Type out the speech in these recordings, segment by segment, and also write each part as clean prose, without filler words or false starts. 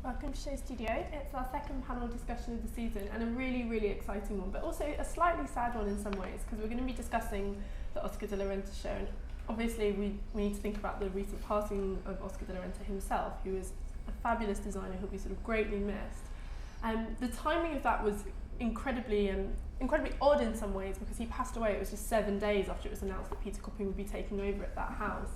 Welcome to Show Studio. It's our second panel discussion of the season and a really, really exciting one, but also a slightly sad one in some ways because we're going to be discussing the Oscar de la Renta show. And obviously we need to think about the recent passing of Oscar de la Renta himself, who is a fabulous designer who'll be sort of greatly missed. The timing of that was incredibly odd in some ways because he passed away. It was just 7 days after it was announced that Peter Copping would be taking over at that house.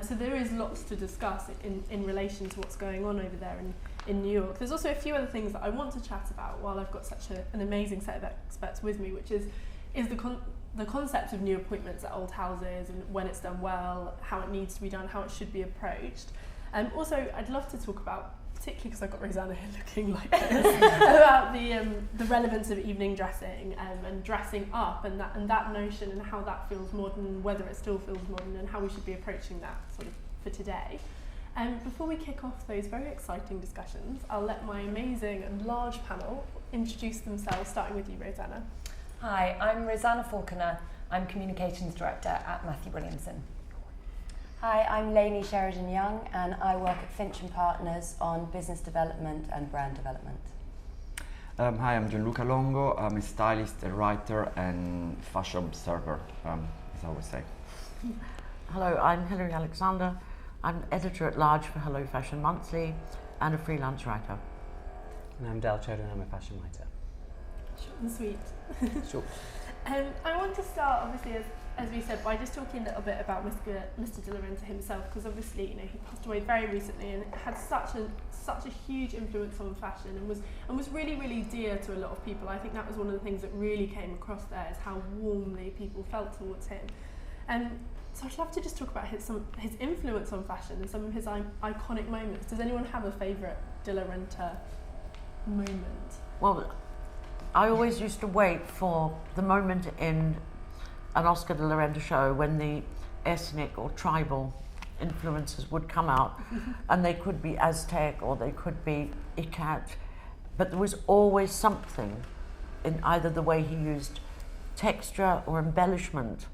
So there is lots to discuss in relation to what's going on over there in New York. There's also a few other things that I want to chat about while I've got such an amazing set of experts with me, which is the concept of new appointments at old houses and when it's done well, how it needs to be done, how it should be approached. Also, I'd love to talk about, particularly because I've got Rosanna here looking like this, about the relevance of evening dressing and dressing up and that notion and how that feels modern, whether it still feels modern, and how we should be approaching that sort of for today. Before we kick off those very exciting discussions, I'll let my amazing and large panel introduce themselves, starting with you, Rosanna. Hi, I'm Rosanna Falconer. I'm Communications Director at Matthew Williamson. Hi, I'm Lainet Sheridan-Young and I work at Finch & Partners on business development and brand development. Hi, I'm Gianluca Longo. I'm a stylist, a writer and fashion observer, as I always say. Hello, I'm Hilary Alexander. I'm editor-at-large for Hello Fashion Monthly and a freelance writer. And I'm Dal Chodha and I'm a fashion writer. Short and sweet. Sure. I want to start, obviously, as we said, by just talking a little bit about Mr. de la Renta himself, because obviously, he passed away very recently and had such a huge influence on fashion and was really, really dear to a lot of people. I think that was one of the things that really came across there, is how warmly people felt towards him. So I'd love to just talk about his influence on fashion and some of his iconic moments. Does anyone have a favourite de la Renta moment? Well, I always used to wait for the moment in an Oscar de la Renta show when the ethnic or tribal influences would come out, and they could be Aztec or they could be Ikat, but there was always something in either the way he used texture or embellishment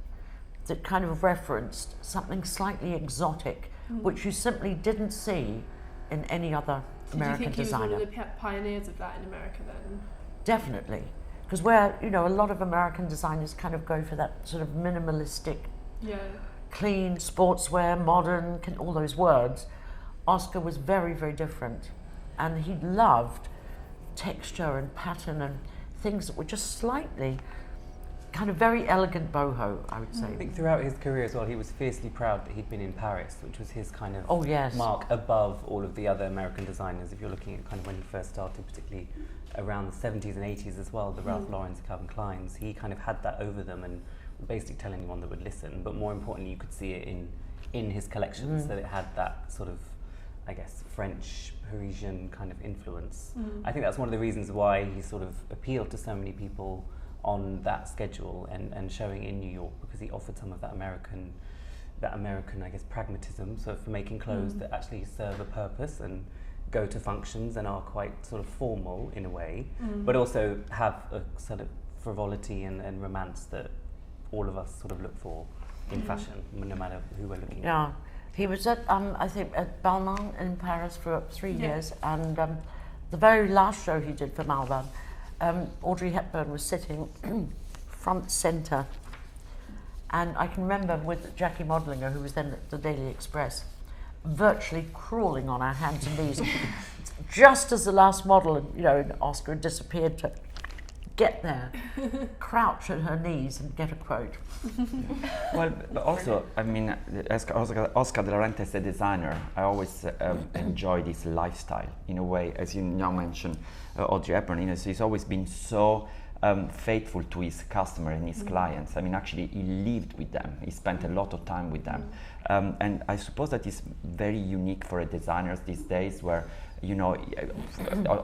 that kind of referenced something slightly exotic, which you simply didn't see in any other American designer. Do you think he was one of the pioneers of that in America then? Definitely. Because where, a lot of American designers kind of go for that sort of minimalistic, clean, sportswear, modern, all those words, Oscar was very, very different. And he loved texture and pattern and things that were just slightly kind of very elegant boho, I would say. I think throughout his career as well, he was fiercely proud that he'd been in Paris, which was his kind of mark above all of the other American designers. If you're looking at kind of when he first started, particularly around the 70s and 80s as well, the Ralph Laurens, Calvin Kleins, he kind of had that over them and basically telling anyone that would listen. But more importantly, you could see it in his collections, that it had that sort of, I guess, French, Parisian kind of influence. I think that's one of the reasons why he sort of appealed to so many people on that schedule and showing in New York, because he offered some of that American, I guess, pragmatism. So for making clothes that actually serve a purpose and go to functions and are quite sort of formal in a way, but also have a sort of frivolity and romance that all of us sort of look for in fashion, no matter who we're looking at. Yeah, he was at, I think, at Balmain in Paris for 3 years, and the very last show he did for Malvan, Audrey Hepburn was sitting front centre, and I can remember with Jackie Modlinger, who was then at the Daily Express, virtually crawling on our hands and knees, just as the last model, and Oscar had disappeared, to get there, crouch at her knees and get a quote. Well, but also, I mean, Oscar de la Renta as a designer, I always enjoy this lifestyle in a way, as you now mentioned, Audrey Hepburn. So he's always been so faithful to his customer and his clients. I mean, actually, he lived with them. He spent a lot of time with them, and I suppose that is very unique for a designers these days, where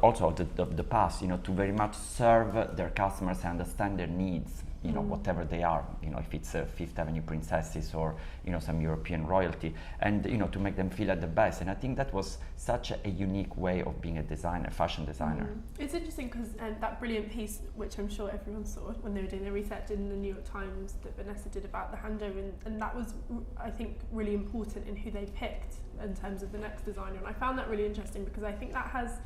also of the past, to very much serve their customers and understand their needs. you know, whatever they are, you know, if it's Fifth Avenue princesses or, you know, some European royalty, and, you know, to make them feel at the best. And I think that was such a unique way of being a designer, fashion designer. It's interesting because that brilliant piece, which I'm sure everyone saw when they were doing their research in the New York Times, that Vanessa did about the handover, and that was, I think, really important in who they picked in terms of the next designer. And I found that really interesting because I think that has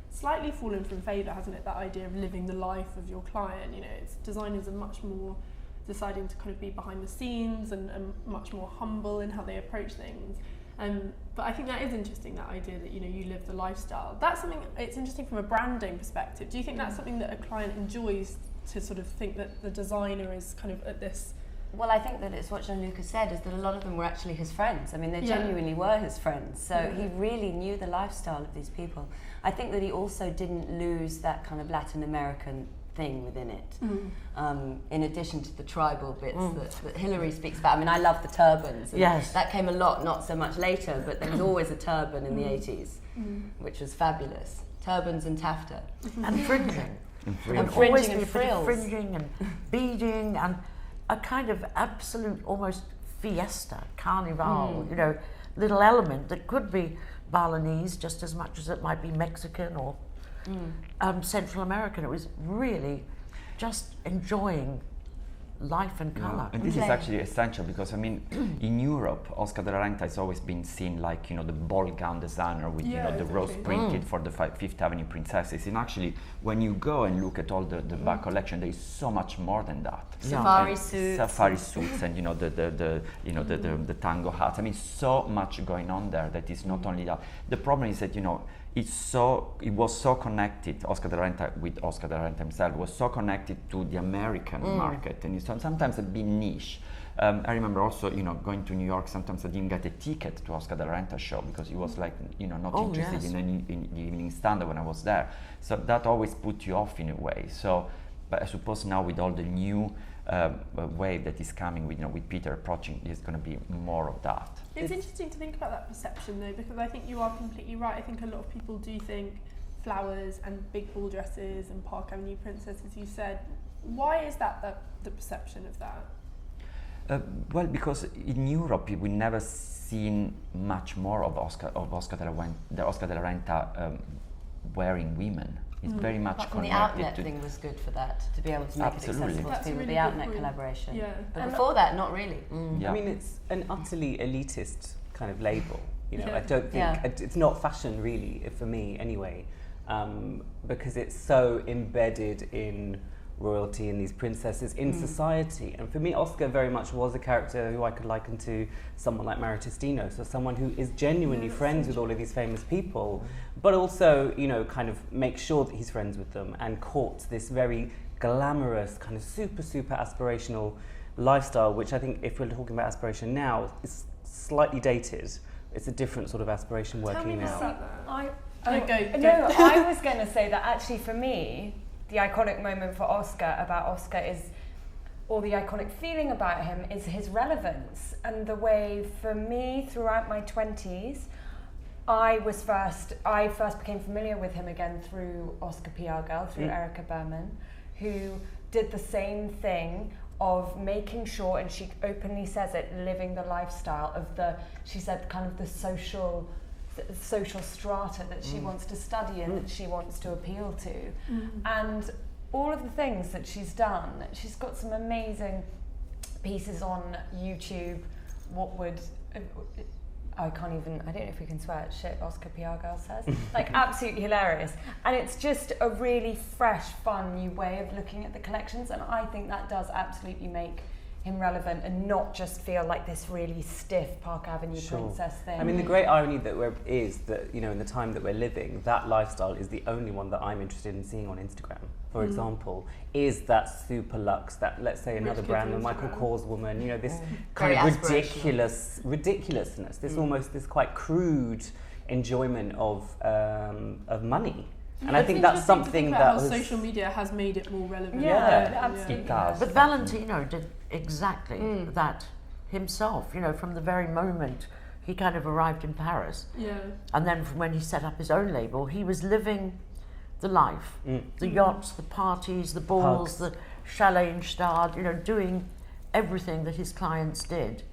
slightly fallen from favour, hasn't it? That idea of living the life of your client. You know, designers are much more deciding to kind of be behind the scenes and much more humble in how they approach things. But I think that is interesting, that idea that, you know, you live the lifestyle. That's something, it's interesting from a branding perspective. Do you think that's something that a client enjoys, to sort of think that the designer is kind of at this? Well, I think that it's what Gianluca said, is that a lot of them were actually his friends. I mean, they genuinely were his friends. So he really knew the lifestyle of these people. I think that he also didn't lose that kind of Latin American thing within it, in addition to the tribal bits that Hilary speaks about. I mean, I love the turbans. Yes. That came a lot, not so much later, but there was always a turban in the 80s, which was fabulous. Turbans and taffeta. And fringing. And Always fringing be and a bit of frills. fringing and beading and a kind of absolute almost fiesta, carnival, you know, little element that could be Balinese just as much as it might be Mexican or Central American. It was really just enjoying life and colour. And this is actually essential because, I mean, in Europe, Oscar de la Renta has always been seen like, you know, the ball gown designer with, you know, the rose printed for the Fifth Avenue princesses. And actually, when you go and look at all the back collection, there is so much more than that. Safari suits, and, you know, the tango hats. I mean, so much going on there that is not only that. The problem is that, you know, it was so connected. Oscar de la Renta, with Oscar de la Renta himself, was so connected to the American market, and it's sometimes a bit niche. I remember also, you know, going to New York. Sometimes I didn't get a ticket to Oscar de la Renta show because he was like, you know, not interested in the evening standard when I was there. So that always put you off in a way. So, but I suppose now with all the new wave that is coming, with, you know, with Peter approaching, there's going to be more of that. It's interesting to think about that perception though, because I think you are completely right. I think a lot of people do think flowers and big ball dresses and Park Avenue princess, as you said. Why is that the perception of that? Well, because in Europe we never seen much more of Oscar de la Renta wearing women. It's very much Apart from connected the outlet to thing was good for that, to be able to make it accessible to That's a people, really the outlet good point. collaboration. Yeah. But And before that, not really. Yeah. I mean, it's an utterly elitist kind of label. You know, Yeah. I don't think it's not fashion really, for me anyway, because it's so embedded in royalty and these princesses in society. And for me, Oscar very much was a character who I could liken to someone like Maritistino, so someone who is genuinely friends with all of these famous people, but also, you know, kind of makes sure that he's friends with them and courts this very glamorous, kind of super aspirational lifestyle, which I think, if we're talking about aspiration now, is slightly dated. It's a different sort of aspiration working now. I was going to say that actually for me, the iconic moment for Oscar is, or the iconic feeling about him, is his relevance. And the way, for me, throughout my 20s, I first became familiar with him again through Oscar PR Girl, through Erica Berman, who did the same thing of making sure, and she openly says it, living the lifestyle of she said, kind of the social strata that she wants to study and that she wants to appeal to. And all of the things that she's done, she's got some amazing pieces on YouTube. I don't know if we can swear, shit Oscar PR Girl says. Like, absolutely hilarious. And it's just a really fresh, fun new way of looking at the collections, and I think that does absolutely make him relevant and not just feel like this really stiff Park Avenue princess thing. I mean, the great irony is that, you know, in the time that we're living, that lifestyle is the only one that I'm interested in seeing on Instagram. For example, is that super luxe, that, let's say, another brand, the Michael Kors woman, you know, this kind of ridiculousness, this almost this quite crude enjoyment of money. And I think that's something that social media has made it more relevant. Absolutely. It does. But Valentino did exactly that himself, you know, from the very moment he kind of arrived in Paris. Yeah. And then from when he set up his own label, he was living the life, the yachts, the parties, the balls, the chalet in Stoppard, you know, doing everything that his clients did.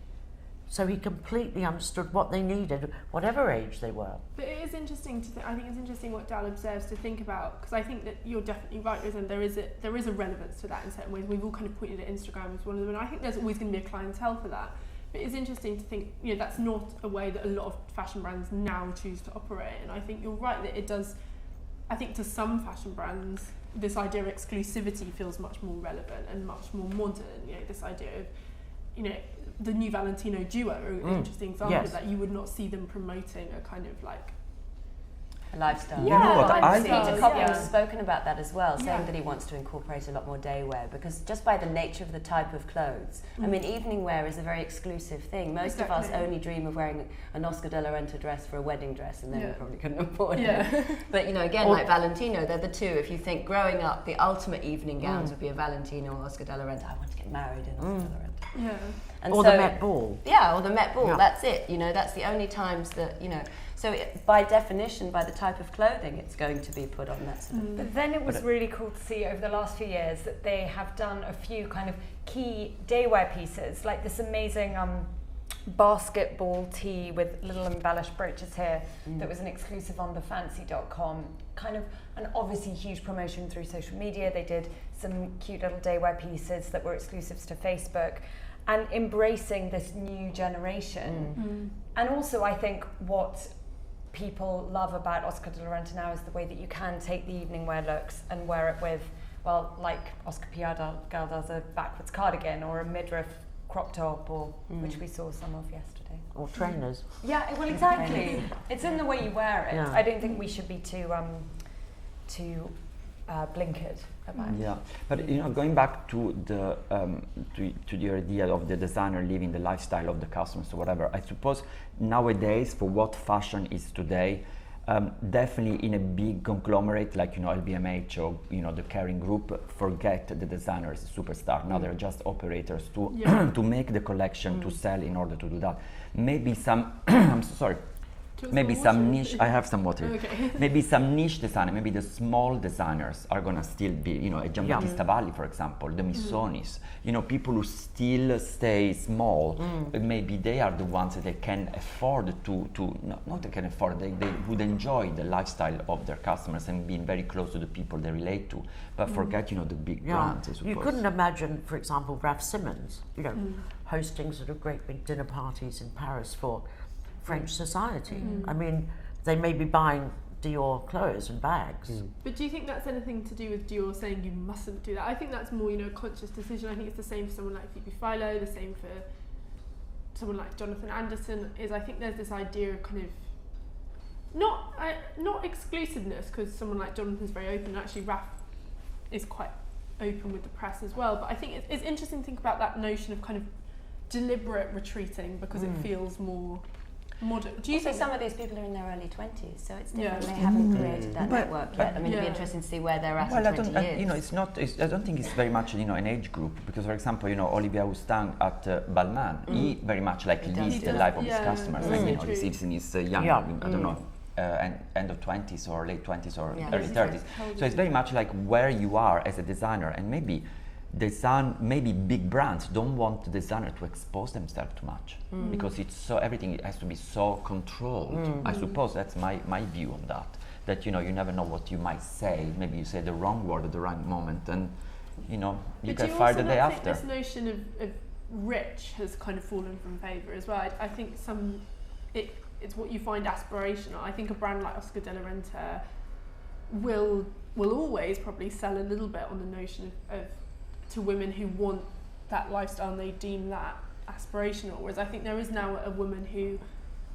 So he completely understood what they needed, whatever age they were. But it is interesting to I think it's interesting what Dal observes to think about, because I think that you're definitely right, Rosanna. There is a relevance to that in certain ways. We've all kind of pointed at Instagram as one of them, and I think there's always going to be a clientele for that. But it's interesting to think, you know, that's not a way that a lot of fashion brands now choose to operate. And I think you're right that it does. I think to some fashion brands, this idea of exclusivity feels much more relevant and much more modern. You know, this idea of, you know, the new Valentino duo are an interesting example of that. You would not see them promoting a kind of like a lifestyle. Yeah, you know what, Peter Cobham's spoken about that as well, saying that he wants to incorporate a lot more day wear, because just by the nature of the type of clothes, I mean, evening wear is a very exclusive thing. Most of us only dream of wearing an Oscar de la Renta dress for a wedding dress, and then we probably couldn't afford it. But, you know, again, like Valentino, they're the two. If you think growing up, the ultimate evening gowns would be a Valentino or Oscar de la Renta. I want to get married in Oscar de la Renta. Yeah. And or so, the Met Ball. Yeah, or the Met Ball. That's it. You know, that's the only times that, you know. So by definition, by the type of clothing, it's going to be put on that sort of. But then it was really cool to see over the last few years that they have done a few kind of key daywear pieces, like this amazing basketball tee with little embellished brooches here that was an exclusive on thefancy.com. Kind of an obviously huge promotion through social media. They did some cute little daywear pieces that were exclusives to Facebook, and embracing this new generation. And also, I think what people love about Oscar de la Renta now is the way that you can take the evening wear looks and wear it with, well, like Oscar Piardal does, a backwards cardigan or a midriff crop top, or which we saw some of yesterday. Or trainers. Yeah, well, exactly. It's in the way you wear it. Yeah. I don't think we should be too blinkered about it. Yeah, but you know, going back to the to the idea of the designer living the lifestyle of the customers or whatever, I suppose nowadays, for what fashion is today, definitely in a big conglomerate like, you know, LVMH or, you know, the Kering Group, forget the designers, superstar. Now they're just operators to make the collection to sell in order to do that. Maybe some I'm so sorry. Maybe some niche. I have some water. Okay. Maybe some niche designer. Maybe the small designers are gonna still be, you know, a Gianbattista Valli, for example, the Missonis. You know, people who still stay small. But maybe they are the ones that they can afford to not they can afford. They would enjoy the lifestyle of their customers and being very close to the people they relate to. But forget, you know, the big brands. I suppose. You couldn't imagine, for example, Raf Simons, you know, hosting sort of great big dinner parties in Paris for French society. I mean, they may be buying Dior clothes and bags. But do you think that's anything to do with Dior saying you mustn't do that? I think that's more, you know, a conscious decision. I think it's the same for someone like Phoebe Philo, the same for someone like Jonathan Anderson. I think there's this idea of kind of not exclusiveness, because someone like Jonathan's very open. Actually, Raf is quite open with the press as well. But I think it's interesting to think about that notion of kind of deliberate retreating because it feels more modern. Do you think some of these people are in their early 20s, so it's different. They haven't created that network yet. I mean, it'd be interesting to see where they're at in 20 years. You know, I don't think it's very much, you know, an age group, because, for example, you know, Olivier Roustan at Balmain, he very much like lives the life of his customers. Like, you know, he lives in his young, I don't know, end of 20s or late 20s or early 30s. So it's very much like where you are as a designer, and maybe big brands don't want the designer to expose themselves too much because it's so, everything has to be so controlled. I suppose that's my view on that you know, you never know what you might say. Maybe you say the wrong word at the right moment, and you know, you get fired the day after. This notion of rich has kind of fallen from favour as well. I think it's what you find aspirational. I think a brand like Oscar de la Renta will always probably sell a little bit on the notion of to women who want that lifestyle and they deem that aspirational, whereas I think there is now a woman who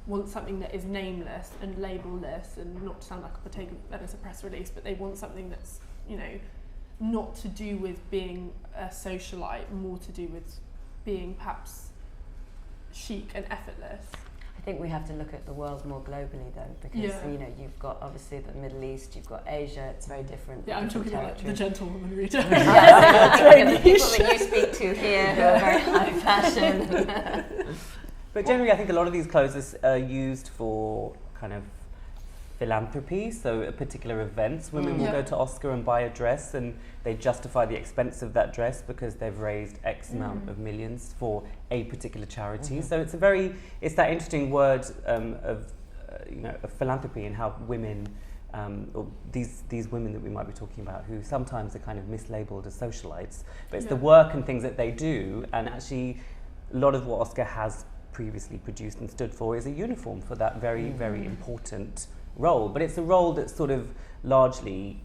wants something that is nameless and labelless, and not to sound like a Bottega Veneta press release, but they want something that's, you know, not to do with being a socialite, more to do with being perhaps chic and effortless. I think we have to look at the world more globally, though, because you know, you've got obviously the Middle East, you've got Asia. It's very different. Yeah, I'm talking about the gentlewoman reader. I'm talking about the people that you speak to here who are very high fashion. But generally, I think a lot of these clothes are used for kind of philanthropy, so at particular events. Women will go to Oscar and buy a dress, and they justify the expense of that dress because they've raised X amount of millions for a particular charity. So it's that interesting word of philanthropy, and how women, or these women that we might be talking about, who sometimes are kind of mislabeled as socialites, but it's the work and things that they do, and actually a lot of what Oscar has previously produced and stood for is a uniform for that very, very important role. But it's a role that's sort of largely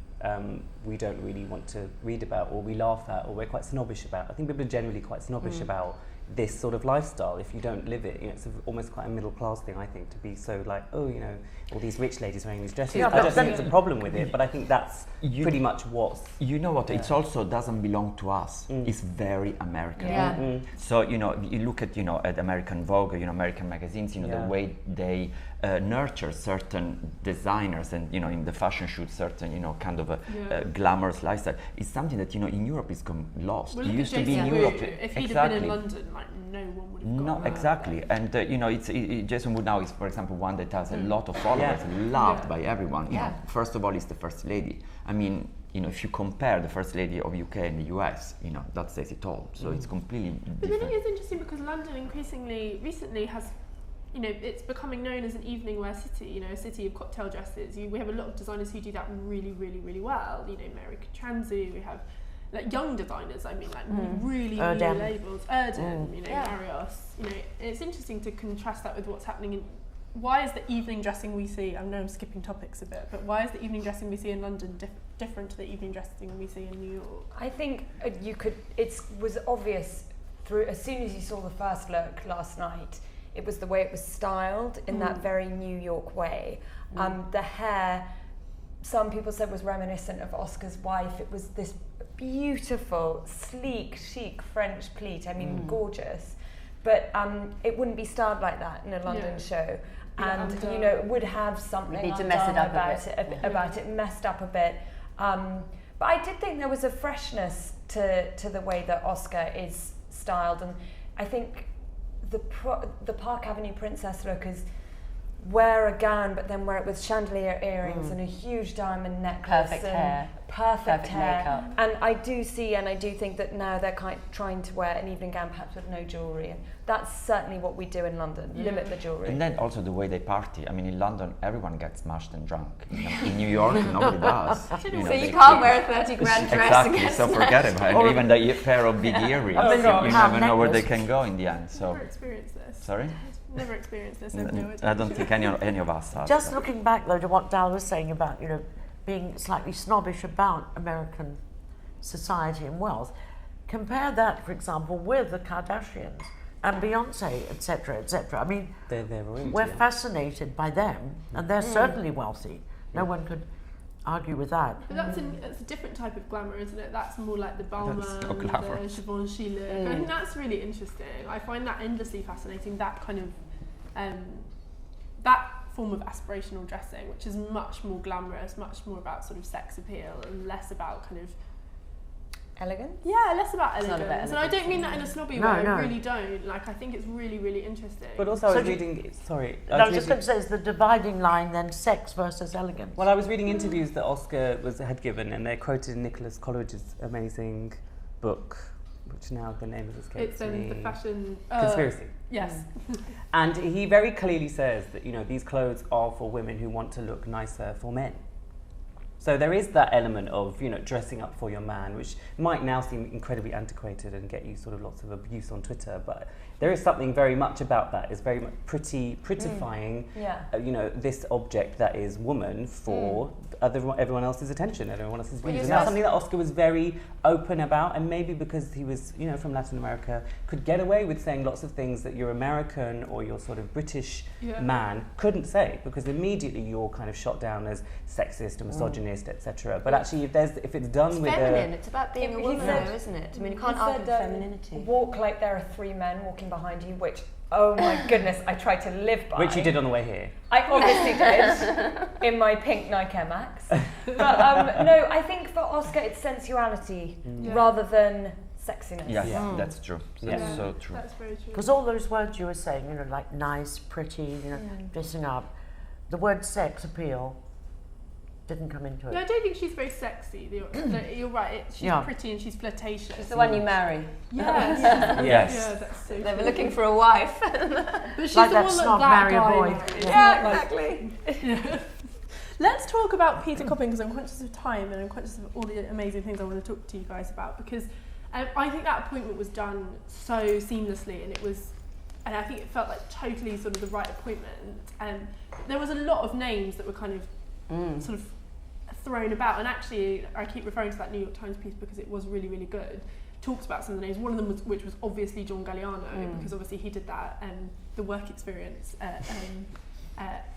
we don't really want to read about, or we laugh at, or we're quite snobbish about. I think people are generally quite snobbish about this sort of lifestyle if you don't live it. It's almost quite a middle class thing, I think, to be so like, all these rich ladies wearing these dresses. I don't think it's a problem with it, but I think that's pretty much what's... You know what, it also doesn't belong to us. It's very American. So, you look at, at American Vogue, American magazines, the way they nurture certain designers, and, in the fashion shoot, certain, kind of a glamorous lifestyle. It's something that, in Europe is lost. Well, it used to be in Europe. If he'd have been in London, no one would have got that. Exactly. And Jason Wood now is, for example, one that has a lot of followers, loved by everyone. First of all, he's the first lady. I mean, if you compare the first lady of UK and the US, that says it all. So it's completely different. But then it is interesting because London recently has, it's becoming known as an evening wear city, a city of cocktail dresses. We have a lot of designers who do that really, really, really well. Mary Katranzu, we have young designers, really new labels, Marios. It's interesting to contrast that with what's happening in... Why is the evening dressing we see, I know I'm skipping topics a bit, but why is the evening dressing we see in London different to the evening dressing we see in New York? I think it was obvious as soon as you saw the first look last night. It was the way it was styled in that very New York way. The hair, some people said, was reminiscent of Oscar's wife. It was this beautiful, sleek, chic French pleat. I mean, gorgeous. But it wouldn't be styled like that in a London show. And, it would have something you need to mess it up about it, messed up a bit. But I did think there was a freshness to the way that Oscar is styled. And I think the Park Avenue Princess look is wear a gown, but then wear it with chandelier earrings and a huge diamond necklace. Perfect hair. Makeup. And I do think that now they're trying to wear an evening gown, perhaps with no jewellery. And that's certainly what we do in London, limit the jewellery. And then also the way they party. I mean, in London, everyone gets smashed and drunk. In New York, nobody does. So you can't wear a 30 grand dress. Exactly, so forget it. And even the pair of big earrings, you never know where they can go in the end. So. Never experienced this. Sorry? Never experienced this. I don't think any of us have. Just looking back, though, to what Dal was saying about, being slightly snobbish about American society and wealth, compare that, for example, with the Kardashians and Beyonce, etc., etc. I mean, we're fascinated by them, and they're certainly wealthy. No one could argue with that. But that's a different type of glamour, isn't it? That's more like the Balmain, the Givenchy look. I think that's really interesting. I find that endlessly fascinating, that kind of that form of aspirational dressing, which is much more glamorous, much more about sort of sex appeal and less about kind of elegance? Yeah, less about elegance. And I don't mean that in a snobby way, I really don't. I think it's really, really interesting. But also I was reading, I was just going to say, it's the dividing line then, sex versus elegance. Well, I was reading interviews that Oscar had given, and they quoted Nicholas Coleridge's amazing book, which now the name has escaped me. It's the fashion... Conspiracy. Yes. And he very clearly says that, these clothes are for women who want to look nicer for men. So there is that element of, dressing up for your man, which might now seem incredibly antiquated and get you sort of lots of abuse on Twitter, but there is something very much about that. It's very much prettifying, this object that is woman for everyone else's attention, everyone else's views. And that's something that Oscar was very open about, and maybe because he was, from Latin America, could get away with saying lots of things that your American or your sort of British man couldn't say, because immediately you're kind of shot down as sexist and misogynist, etc. But actually, if it's done it's with feminine, it's about being a woman, isn't it? I mean, you can't argue with femininity. Walk like there are three men walking behind you, which, oh my goodness, I try to live by. Which you did on the way here. I obviously did, in my pink Nike Air Max. But no, I think for Oscar it's sensuality rather than sexiness. Yeah, that's true. That's so true. That's very true. Because all those words you were saying, like nice, pretty, dressing up, the word sex appeal didn't come into it. Yeah, I don't think she's very sexy. You're right. She's pretty and she's flirtatious. She's the one you marry. Yes. Yes. Yeah, that's so They were true. looking for a wife. But she's like the that one snob that marry a guy boy. marries. Yeah, Like- exactly. Yeah. Let's talk about Peter Copping, because I'm conscious of time and I'm conscious of all the amazing things I want to talk to you guys about, because I think that appointment was done so seamlessly, and I think it felt like totally sort of the right appointment. There was a lot of names that were kind of sort of thrown about, and actually I keep referring to that New York Times piece because it was really, really good. Talks about some of the names. One of them which was obviously John Galliano, because obviously he did that the work experience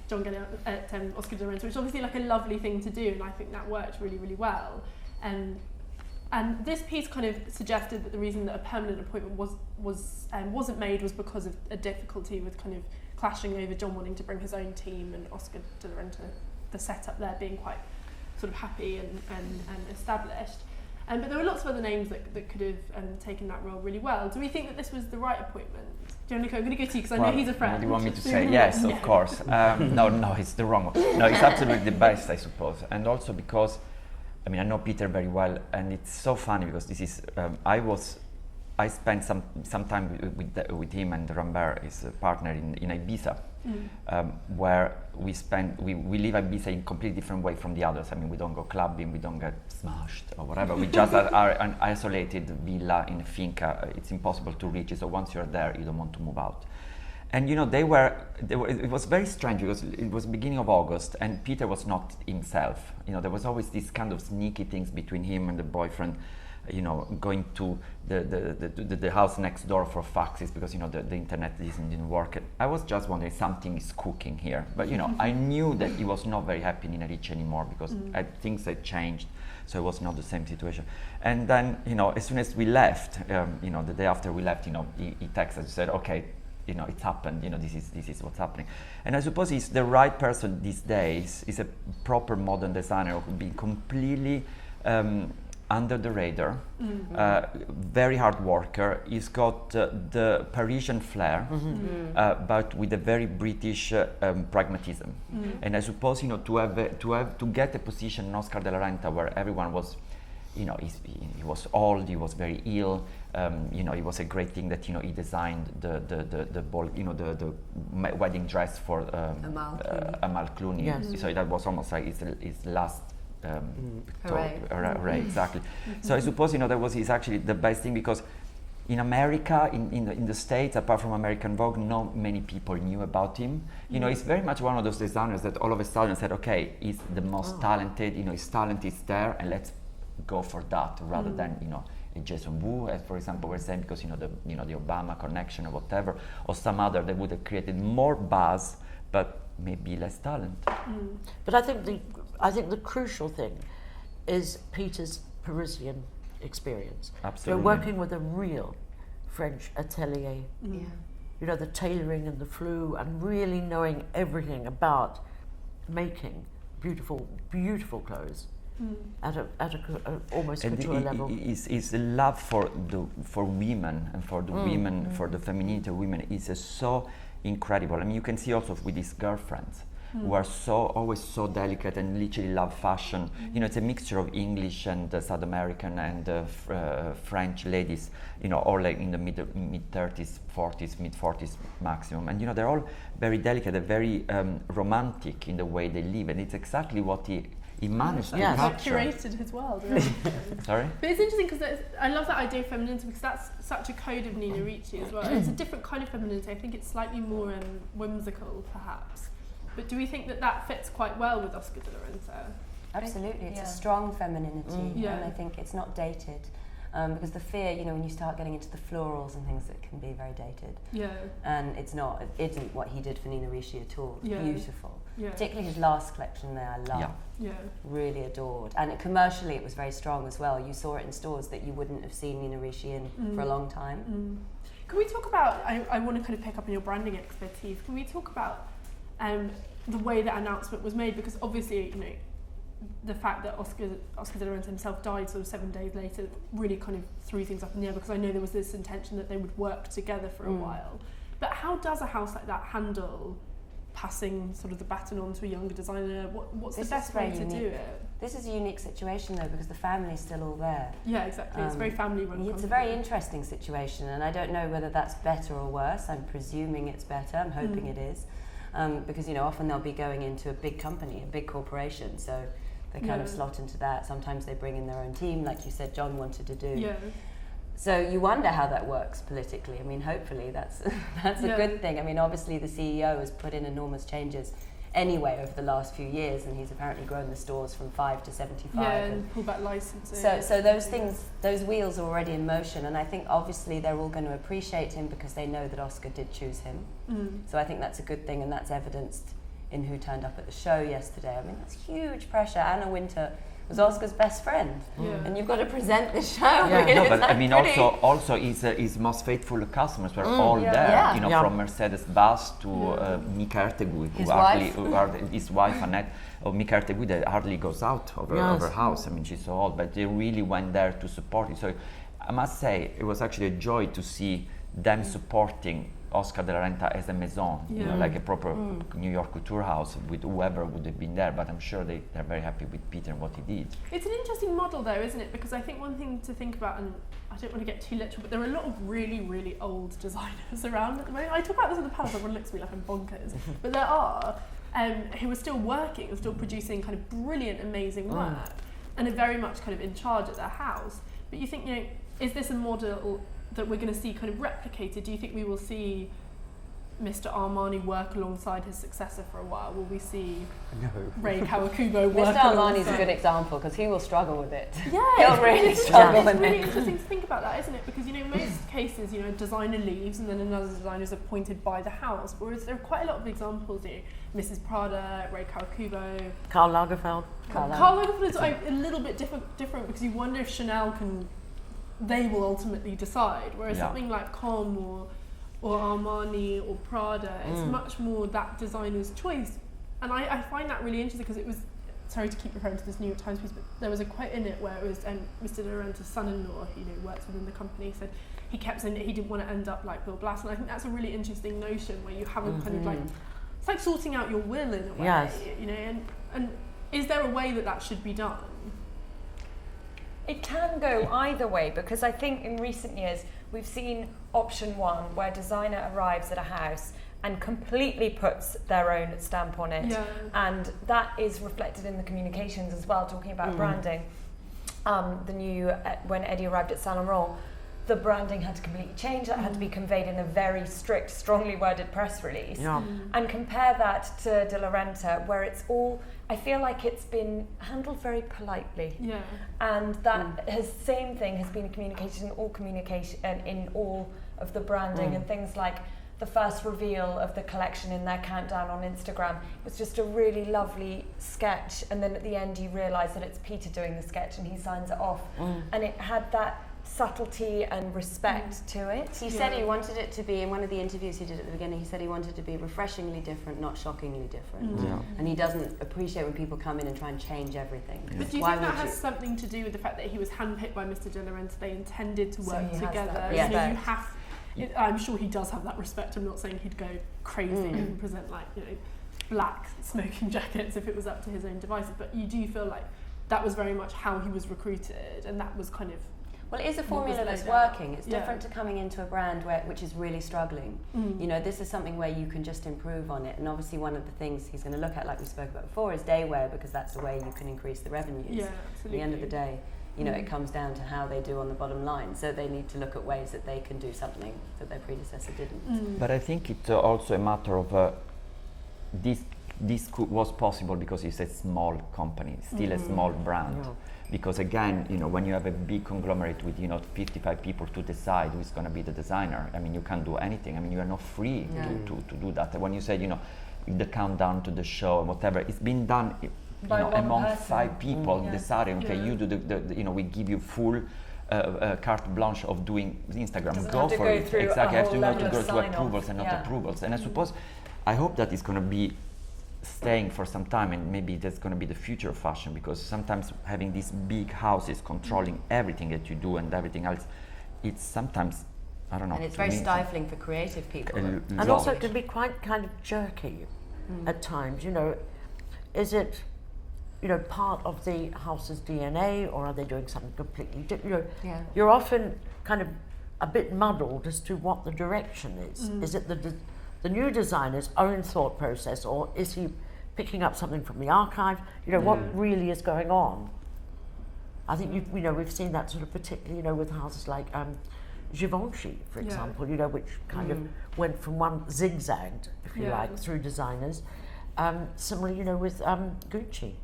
John Galliano at Oscar de la Renta, which is obviously like a lovely thing to do, and I think that worked really, really well. And this piece kind of suggested that the reason that a permanent appointment wasn't made was because of a difficulty with kind of clashing over John wanting to bring his own team and Oscar de la Renta, the setup there being quite sort of happy and established. But there were lots of other names that could have taken that role really well. Do we think that this was the right appointment? Gianluca, I'm going to go to you because I know he's a friend. Do you want me to say yes? Of course. No, it's the wrong one. No, it's absolutely the best, I suppose. And also because, I mean, I know Peter very well, and it's so funny because this is I spent some time with him and Rambert, his partner, in Ibiza, where we live Ibiza in a completely different way from the others. I mean, we don't go clubbing, we don't get smashed or whatever. We just are an isolated villa in a finca. It's impossible to reach it, so once you're there, you don't want to move out. And it was very strange because it was beginning of August and Peter was not himself. There was always this kind of sneaky things between him and the boyfriend, going to the house next door for faxes because the internet didn't work. And I was just wondering, something is cooking here. But I knew that he was not very happy in Ricci anymore because things had changed, so it was not the same situation. And then as soon as we left, the day after we left, he texted and said, okay, it's happened, this is what's happening. And I suppose he's the right person these days. He's a proper modern designer who could be completely under the radar, very hard worker. He's got the Parisian flair, but with a very British pragmatism. And I suppose to get a position in Oscar de la Renta where everyone was, he was old, he was very ill. It was a great thing that he designed the ball, the wedding dress for Amal Clooney. Yes. So that was almost like his last. Hooray. Exactly. So I suppose that was actually the best thing because in America, in the States, apart from American Vogue, not many people knew about him. He's very much one of those designers that all of a sudden said, okay, he's the most talented. His talent is there, and let's go for that rather than Jason Wu, as for example, we're saying because the Obama connection or whatever, or some other that would have created more buzz, but maybe less talent. But I think the crucial thing is Peter's Parisian experience. Absolutely. So working with a real French atelier. The tailoring and the flue, and really knowing everything about making beautiful, beautiful clothes. At a almost couture level. His love for women and for the women, for the femininity of women is so incredible. I mean, you can see also with his girlfriends who are always so delicate and literally love fashion. It's a mixture of English and South American and French ladies. All like in the mid 30s, 40s, mid 40s maximum. And they're all very delicate, and very romantic in the way they live, and it's exactly what he managed to capture. Curated his world. Really. Sorry? But it's interesting because I love that idea of femininity because that's such a code of Nina Ricci as well. It's a different kind of femininity. I think it's slightly more whimsical, perhaps. But do we think that fits quite well with Oscar de la Renta? Absolutely, it's a strong femininity, and I think it's not dated. Because the fear, when you start getting into the florals and things, it can be very dated. Yeah. And it isn't what he did for Nina Ricci at all. It's beautiful. Yeah. Particularly his last collection there, I love. Yeah. Really adored. And commercially, it was very strong as well. You saw it in stores that you wouldn't have seen Nina Ricci in for a long time. Can we talk about, I want to kind of pick up on your branding expertise, can we talk about the way that announcement was made? Because obviously, the fact that Oscar de la Renta himself died sort of 7 days later really kind of threw things up in the air, because I know there was this intention that they would work together for a while. But how does a house like that handle passing sort of the baton on to a younger designer? What's the best way to do it? This is a unique situation though, because the family's still all there. Yeah, exactly. It's very family run. It's a very interesting situation, and I don't know whether that's better or worse. I'm presuming it's better. I'm hoping it is, because often they'll be going into a big company, a big corporation, so they kind of slot into that. Sometimes they bring in their own team, like you said John wanted to do. Yeah. So you wonder how that works politically. I mean, hopefully that's a good thing. I mean, obviously the CEO has put in enormous changes anyway over the last few years, and he's apparently grown the stores from 5 to 75. Yeah, and pull back licensing. So those things, those wheels are already in motion, and I think obviously they're all going to appreciate him because they know that Oscar did choose him. So I think that's a good thing, and that's evidenced in who turned up at the show yesterday. I mean, that's huge pressure. Anna Wintour was Oscar's best friend, and you've got to present the show. Yeah. No, but I mean, also his most faithful customers were all there. From Mercedes-Benz to Mika Ertegun, his wife Annette. Mika Ertegun hardly goes out of her house. I mean, she's so old, but they really went there to support it. So I must say, it was actually a joy to see them supporting Oscar de la Renta as a maison, like a proper New York couture house with whoever would have been there, but I'm sure they're very happy with Peter and what he did. It's an interesting model though, isn't it? Because I think one thing to think about, and I don't want to get too literal, but there are a lot of really, really old designers around at the moment. I talk about this in the past, everyone looks at me like I'm bonkers, but there are who are still working, and still producing kind of brilliant, amazing work, and are very much kind of in charge at their house. But you think, is this a model that we're going to see kind of replicated? Do you think we will see Mr. Armani work alongside his successor for a while? Will we see Ray Kawakubo work Mr. Armani's a good example because he will struggle with it. Yeah, he'll really struggle with it. It's really interesting to think about that, isn't it? Because most cases, a designer leaves and then another designer is appointed by the house. Whereas there are quite a lot of examples. Mrs. Prada, Ray Kawakubo, Karl Lagerfeld. Karl Lagerfeld is a little bit different because you wonder if Chanel they will ultimately decide. Whereas something like Com or Armani or Prada, it's much more that designer's choice. And I find that really interesting because it was, sorry to keep referring to this New York Times piece, but there was a quote in it where it was Mr. De La Renta's son-in-law, who works within the company, said he kept saying that he didn't want to end up like Bill Blass. And I think that's a really interesting notion where you have a kind of like, it's like sorting out your will in a way. Yes. And is there a way that should be done? It can go either way, because I think in recent years we've seen option one, where a designer arrives at a house and completely puts their own stamp on it, and that is reflected in the communications as well. Talking about branding, when Eddie arrived at Saint Laurent, the branding had to completely change. That had to be conveyed in a very strict, strongly worded press release. And compare that to De La Renta, where it's all, I feel like it's been handled very politely. And that same thing has been communicated in all communication and in all of the branding and things like the first reveal of the collection in their countdown on Instagram. It was just a really lovely sketch, and then at the end you realise that it's Peter doing the sketch and he signs it off. And it had that subtlety and respect to it. He said he wanted it to be, in one of the interviews he did at the beginning, he said he wanted it to be refreshingly different, not shockingly different. And he doesn't appreciate when people come in and try and change everything. But do you think that has something to do with the fact that he was handpicked by Mr. De La Renta? They intended to work together. You have, I'm sure he does have that respect. I'm not saying he'd go crazy and present like black smoking jackets if it was up to his own devices, but you do feel like that was very much how he was recruited, and that was kind of, well, it is a formula that's working. It's different to coming into a brand which is really struggling. This is something where you can just improve on it. And obviously one of the things he's going to look at, like we spoke about before, is day wear, because that's the way you can increase the revenues. At the end of the day, it comes down to how they do on the bottom line. So they need to look at ways that they can do something that their predecessor didn't. But I think it's also a matter of this was possible because it's a small company, still a small brand. Because again, when you have a big conglomerate with 55 people to decide who's going to be the designer, I mean, you can't do anything. I mean, you are not free to do that. When you said the countdown to the show and whatever, it's been done among person. 5 people deciding, okay, you do the we give you full carte blanche of doing Instagram. Go for it. Exactly. You have to go through approvals and not approvals. And I suppose, I hope that it's going to be staying for some time, and maybe that's going to be the future of fashion, because sometimes having these big houses controlling everything that you do and everything else, it's sometimes, I don't know. And it's very stifling for creative people. And also it can be quite kind of jerky. at times, you know. Is it, you know, part of the house's DNA, or are they doing something completely different? You know, you're often kind of a bit muddled as to what the direction is. Is it the new designer's own thought process, or is he picking up something from the archive? You know, what really is going on? I think you know, we've seen that sort of particularly, you know, with houses like Givenchy, for example, you know, which kind of went from one zigzagged, if you like, through designers. Similarly, you know, with Gucci.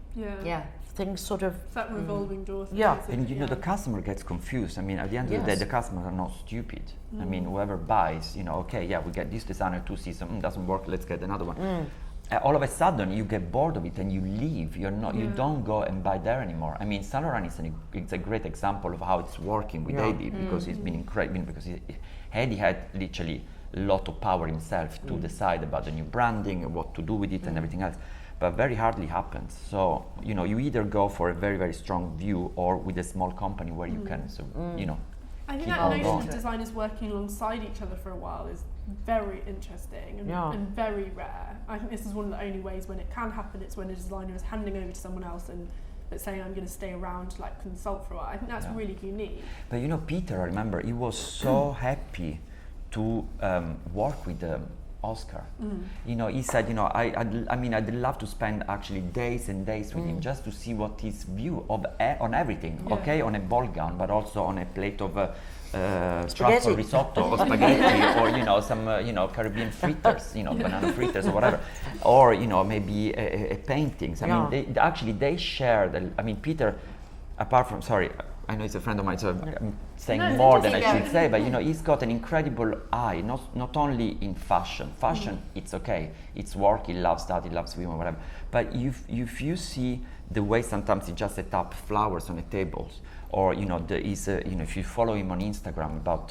Things sort of... It's that revolving door thing. And you know, the customer gets confused. I mean, at the end of the day, the customers are not stupid. I mean, whoever buys, you know, okay, we get this designer 2 seasons, doesn't work, let's get another one. All of a sudden, you get bored of it and you leave. You're not. You don't go and buy there anymore. I mean, Saint Laurent is a great example of how it's working with Eddie, because it's been incredible. Because Eddie had literally a lot of power himself to decide about the new branding and what to do with it and everything else. But very hardly happens. So, you know, you either go for a very, very strong view, or with a small company where you can, you know, I think that notion of designers working alongside each other for a while is very interesting and very rare. I think this is one of the only ways when it can happen. It's when a designer is handing over to someone else and saying, I'm going to stay around to like consult for a while. I think that's really unique. But you know, Peter, I remember, he was so happy to work with Oscar. You know, he said, you know, I mean, I'd love to spend actually days and days with him just to see what his view of on everything, okay, on a ball gown, but also on a plate of truffle risotto or spaghetti, or you know, some you know, Caribbean fritters, you know, banana fritters or whatever, or you know, maybe a paintings. I mean, they shared. I mean, Peter, apart from, sorry, I know he's a friend of mine, so I'm saying more than I should say, but you know, he's got an incredible eye, not only in fashion. Fashion, it's okay, it's work, he loves that, he loves women, whatever. But if you see the way sometimes he just set up flowers on the tables, or you know, you know, if you follow him on Instagram about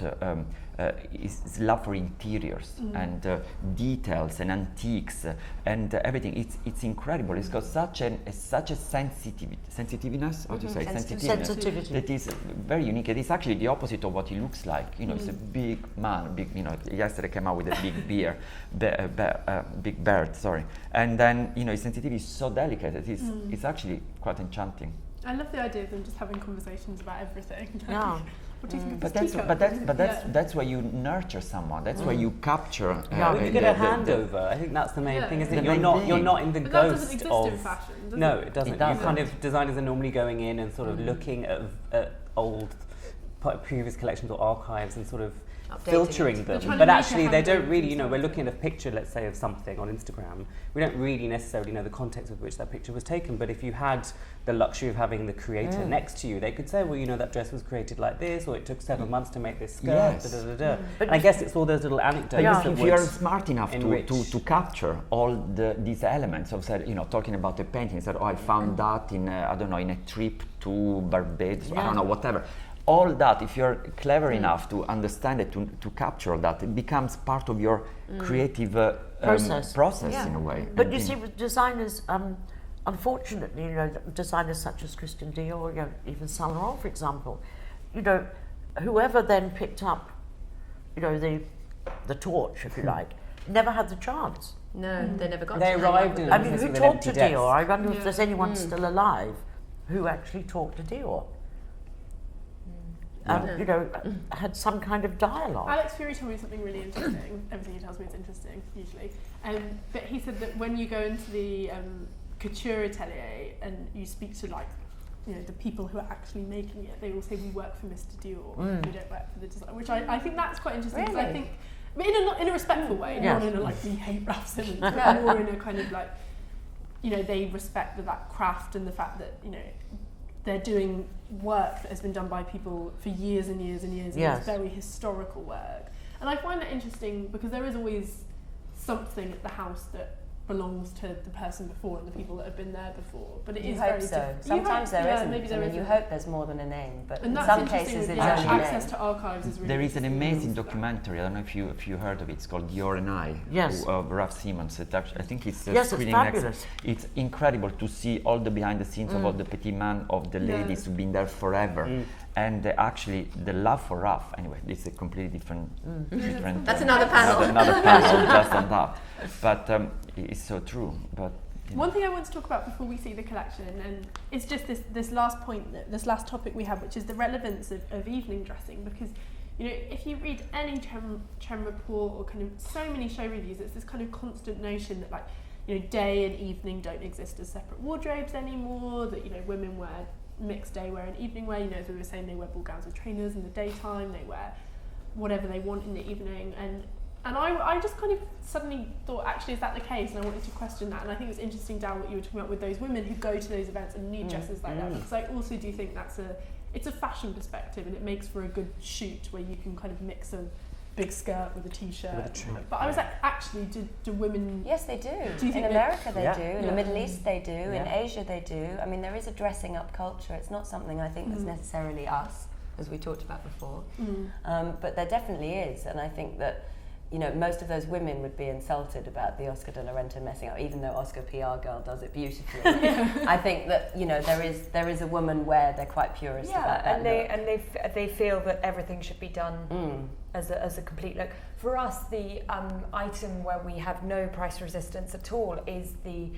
his love for interiors and details and antiques and everything, it's incredible. It's got such a sensitiveness. How do you say sensitivity? That is very unique. It is actually the opposite of what he looks like. You know, he's a big man. You know, yesterday came out with a big big bird. Sorry, and then you know, his sensitivity is so delicate. It's actually quite enchanting. I love the idea of them just having conversations about everything. What do you think but that's where you nurture someone. That's where you capture. You get a handover. I think that's the main thing. Isn't it? You're not in the but ghost that doesn't exist of in fashion, does no, it? It doesn't. You kind of, designers are normally going in and sort of looking at old previous collections or archives and sort of filtering them, but actually they don't really, you know, we're looking at a picture, let's say, of something on Instagram, we don't really necessarily know the context with which that picture was taken, but if you had the luxury of having the creator next to you, they could say, well, you know, that dress was created like this, or it took 7 months to make this skirt, And I guess it's all those little anecdotes. If you're smart enough to capture all these elements of, you know, talking about the painting, said, I found that in I don't know, in a trip to Barbados, I don't know, whatever. All that, if you're clever enough to understand it, to capture that, it becomes part of your creative process in a way. But you see, with designers, unfortunately, you know, designers such as Christian Dior, or, you know, even Saint Laurent, for example, you know, whoever then picked up, you know, the torch, if you like, never had the chance. No, they never got. They arrived in. I mean, who talked to Dior? I wonder if there's anyone still alive who actually talked to Dior. You know, had some kind of dialogue. Alex Fury told me something really interesting. Everything he tells me is interesting, usually. But he said that when you go into the couture atelier and you speak to, like, you know, the people who are actually making it, they will say, we work for Mr. Dior, we don't work for the designer, which I think that's quite interesting. Really? I think, but in a respectful way, not in a, like, we hate Ralph Simmons, but more in a kind of, like, you know, they respect that craft and the fact that, you know, they're doing work that has been done by people for years and years and years, and it's very historical work. And I find that interesting because there is always something at the house that belongs to the person before and the people that have been there before. But it is very different. Sometimes there isn't. Maybe there I mean, isn't. you hope there's more than a name, but and in some cases it's only access to archives is really There is an amazing documentary, I don't know if you heard of it, it's called Dior and I, of Ralph Simmons. I think it's screening next. It's incredible to see all the behind the scenes of all the petit man, of the ladies who've been there forever. And actually, the love for Ralph, anyway, this is a completely different. That's another panel. Another panel just on that. But it's so true. But one thing I want to talk about before we see the collection, and it's just this last point, this last topic we have, which is the relevance of evening dressing, because if you read any trend report or kind of so many show reviews, it's this kind of constant notion that day and evening don't exist as separate wardrobes anymore, that women wear mixed day wear and evening wear, as we were saying, they wear ball gowns with trainers in the daytime, they wear whatever they want in the evening, and I just kind of suddenly thought, actually, is that the case? And I wanted to question that, and I think it's interesting, Dan, what you were talking about with those women who go to those events and need dresses like that, because I also do think it's a fashion perspective, and it makes for a good shoot where you can kind of mix a big skirt with a t-shirt. But I was like, actually, do women? Yes, they do. In America they do. In the Middle East they do. In Asia they do. I mean, there is a dressing up culture. It's not something I think that's necessarily us, as we talked about before. But there definitely is, and I think that most of those women would be insulted about the Oscar de la Renta messing up, even though Oscar PR girl does it beautifully. I think that there is a woman where they're quite purist about that. And they feel that everything should be done as a complete look. For us, the item where we have no price resistance at all is the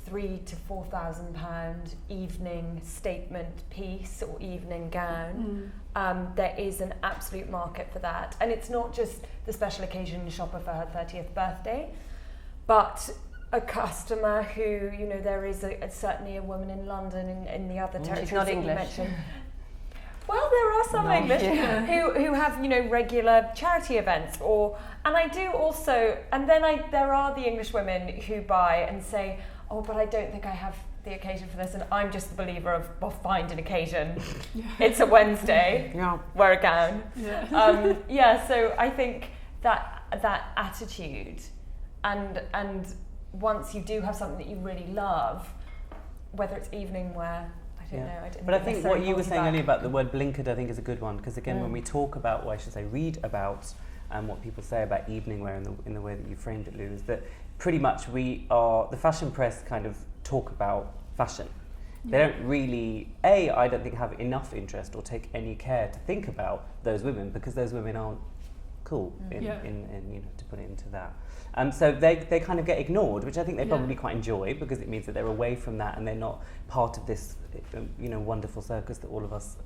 £3,000 to £4,000 evening statement piece or evening gown. There is an absolute market for that, and it's not just the special occasion shopper for her 30th birthday, but a customer who, there is certainly a woman in London in the other territories She's not that English. you mentioned. Well, there are some English who have regular charity events, and I do also, and then there are the English women who buy and say, oh, but I don't think I have the occasion for this, and I'm just the believer of find an occasion. It's a Wednesday, wear a gown. So I think that attitude, and once you do have something that you really love, whether it's evening wear, I don't know. But I think what you were saying earlier about the word blinkered, I think is a good one, because again, when we talk about, or I should say read about, what people say about evening wear in the way that you framed it, Lou, is that pretty much the fashion press kind of talk about fashion. They don't really, I don't think have enough interest or take any care to think about those women, because those women aren't cool in to put it into that. So they kind of get ignored, which I think they probably quite enjoy, because it means that they're away from that and they're not part of this wonderful circus that all of us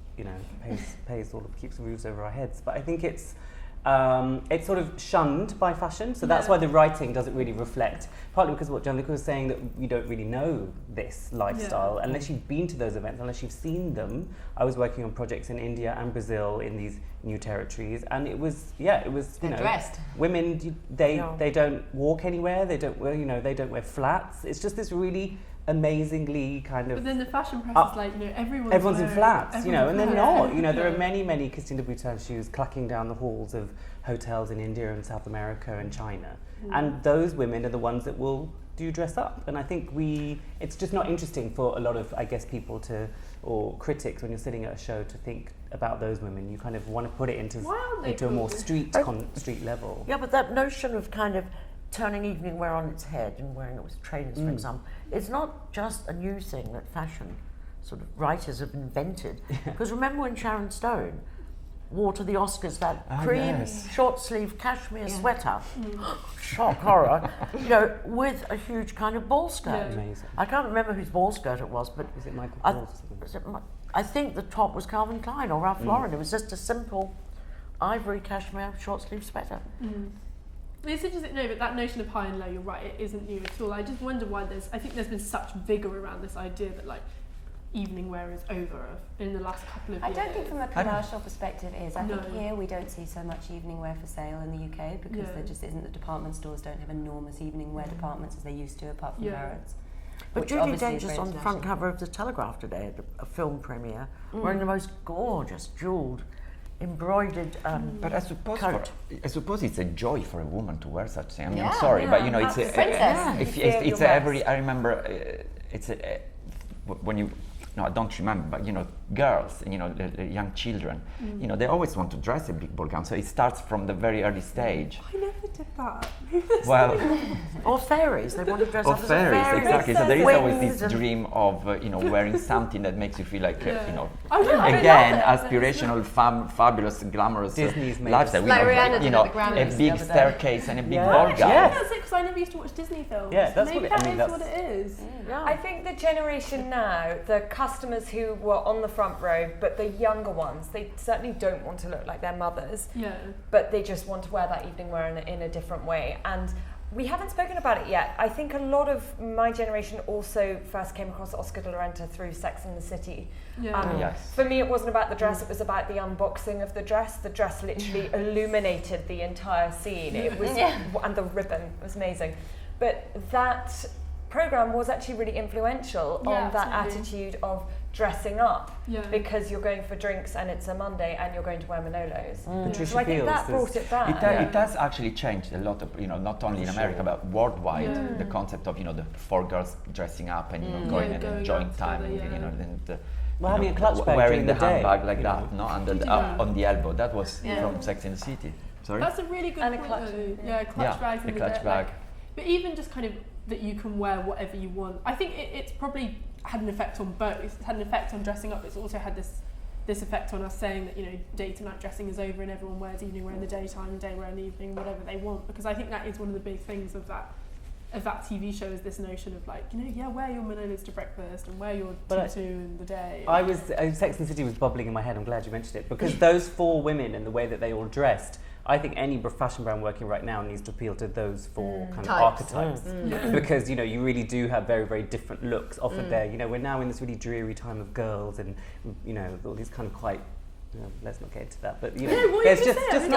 pays all of keeps the roofs over our heads. But I think it's sort of shunned by fashion, so that's why the writing doesn't really reflect, partly because what Gianluca was saying, that you don't really know this lifestyle unless you've been to those events, unless you've seen them. I was working on projects in India and Brazil in these new territories, and it was dressed. Women, they don't walk anywhere, they don't wear flats. It's just this really amazingly kind of. But then the fashion press is like, everyone's in flats, and they're not. There are many Christine Louboutin shoes clacking down the halls of hotels in India and South America and China, and those women are the ones that will dress up. And I think it's just not interesting for a lot of, I guess, people or critics when you're sitting at a show to think about those women. You kind of want to put it into a more street level. Yeah, but that notion of kind of turning evening wear on its head and wearing it with trainers, for example, it's not just a new thing that fashion sort of writers have invented. Because remember when Sharon Stone wore to the Oscars that cream short sleeve cashmere sweater, shock horror, with a huge kind of ball skirt. Amazing. I can't remember whose ball skirt it was, but was it Michael Kors? I think the top was Calvin Klein or Ralph Lauren. It was just a simple ivory cashmere short sleeve sweater. It's interesting, but that notion of high and low, you're right, it isn't new at all. I just wonder why I think there's been such vigour around this idea that evening wear is over in the last couple of years. I don't think from a commercial perspective it is. I think here we don't see so much evening wear for sale in the UK, because there just isn't. The department stores don't have enormous evening wear departments as they used to, apart from Harrods. But Judi Dench's on the front cover of the Telegraph today at a film premiere, wearing the most gorgeous jewelled embroidered but I suppose it's a joy for a woman to wear such thing. I mean, I'm sorry, but it's a princess. It's every. I remember when you. No, I don't remember, but girls, the young children, they always want to dress a big ball gown. So it starts from the very early stage. I never did that? Well, or fairies. They want to dress or up as fairies, exactly. So there is always this and dream of wearing something that makes you feel like I again love it. aspirational, fabulous, glamorous Disney's made lifestyle. Like Rihanna did at the a Grammys the big other day. staircase and a big Yeah. ball gown. Yes. That's it, because I never used to watch Disney films. Yeah, that's Maybe what that I mean, is that's- what it is. Yeah. I think the generation now, the customers who were on the front row, but the younger ones, they certainly don't want to look like their mothers, Yeah. but they just want to wear that evening wear in a different way. And we haven't spoken about it yet. I think a lot of my generation also first came across Oscar de la Renta through Sex and the City. Yeah. Yes. For me, it wasn't about the dress, it was about the unboxing of the dress. The dress literally illuminated the entire scene. It was, and the ribbon was amazing. But that program was actually really influential on that absolutely. attitude of dressing up, Yeah. because you're going for drinks and it's a Monday and you're going to wear Manolos. Patricia So I think that Fields brought it back. It has actually changed a lot of, not only in America, but worldwide, Yeah. the concept of, the 4 girls dressing up and, going and Going enjoying out time, together, and Well, having a clutch bag wearing during the the day, handbag like you that, know. under Did the, you up do on the elbow. That was Yeah. from Sex and the City. Sorry? That's a really good And a point, clutch, though. yeah. Clutch bags a in the clutch day, bag. but even just kind of that you can wear whatever you want. I think it's probably had an effect on both. It's had an effect on dressing up. It's also had this effect on us saying that day to night dressing is over and everyone wears evening wear in the daytime and day wear in the evening, whatever they want. Because I think that is one of the big things of that TV show, is this notion of like, wear your Manolos to breakfast and wear your tutu in the day. Sex and the City was bubbling in my head. I'm glad you mentioned it, because those 4 women and the way that they all dressed, I think any fashion brand working right now needs to appeal to those 4 kind of Types. archetypes, because you really do have very, very different looks offered there. We're now in this really dreary time of girls, and all these kind of quite. Let's not get into that, but there's there's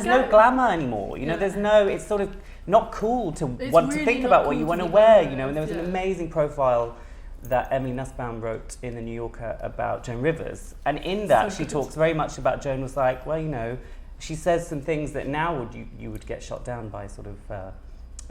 no glamour anymore. There's no. It's sort of not cool to want really to think not about what cool you to want to be wear. glamorous, And there was an amazing profile that Emily Nussbaum wrote in the New Yorker about Joan Rivers, and in that she talks very much about Joan was like, she says some things that now you would get shot down by sort of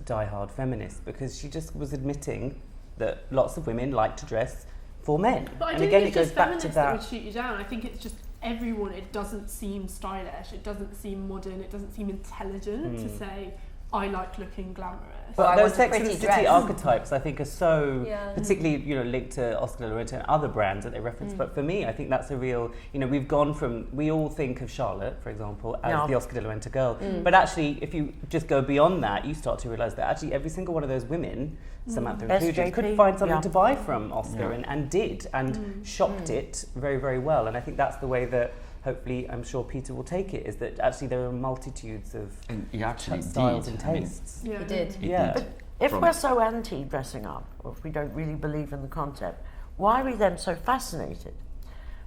die-hard feminists, because she just was admitting that lots of women like to dress for men. But I and don't again, think it it's goes just back feminists to that that. would shoot you down. I think it's just everyone. It doesn't seem stylish. It doesn't seem modern. It doesn't seem intelligent to say, I like looking glamorous. But I those want a Sex and the pretty City dress. archetypes, I think, are so Yeah. particularly, linked to Oscar de la Renta and other brands that they reference. But for me, I think that's a real, we've gone from, we all think of Charlotte, for example, as the Oscar de la Renta girl. But actually, if you just go beyond that, you start to realise that actually every single one of those women, Samantha included, could find something to buy from Oscar and did, and shopped it very, very well. And I think that's the way that hopefully, I'm sure Peter will take it, is that actually there are multitudes of And he actually styles did. and tastes. Yeah. He did. He Yeah. did. If From- we're so anti-dressing up, or if we don't really believe in the concept, why are we then so fascinated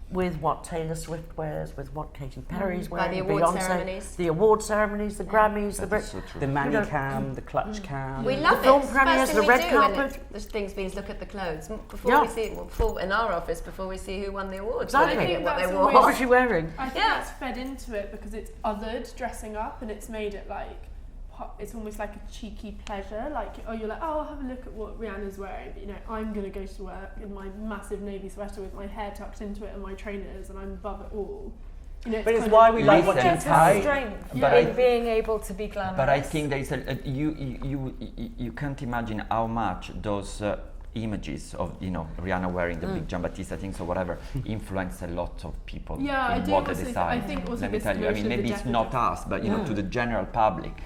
with what Taylor Swift wears, with what Katy Perry's By wearing, the award Beyonce, ceremonies. the award ceremonies, the Grammys, the That is so true. The You manny know, cam, the clutch cam. We love film it. premieres, First the thing red we do when carpet. the things means look at the clothes before we see, in our office, before we see who won the awards. Exactly. We're looking at what I think they that's wore. What was she wearing? I think Yeah. that's fed into it because it's othered dressing up, and it's made it like it's almost like a cheeky pleasure. Like, you're like, I'll have a look at what Rihanna's wearing, but I'm going to go to work in my massive navy sweater with my hair tucked into it and my trainers, and I'm above it all. But it's why we like watching There's a Ty. strength But in I- being able to be glamorous. But I think there is you can't imagine how much those images of Rihanna wearing the big Giambattista things or whatever influence a lot of people Yeah, I in do what they also decide. I think also Let me this tell you, I notion mean, of the maybe it's death not of us, but to the general public.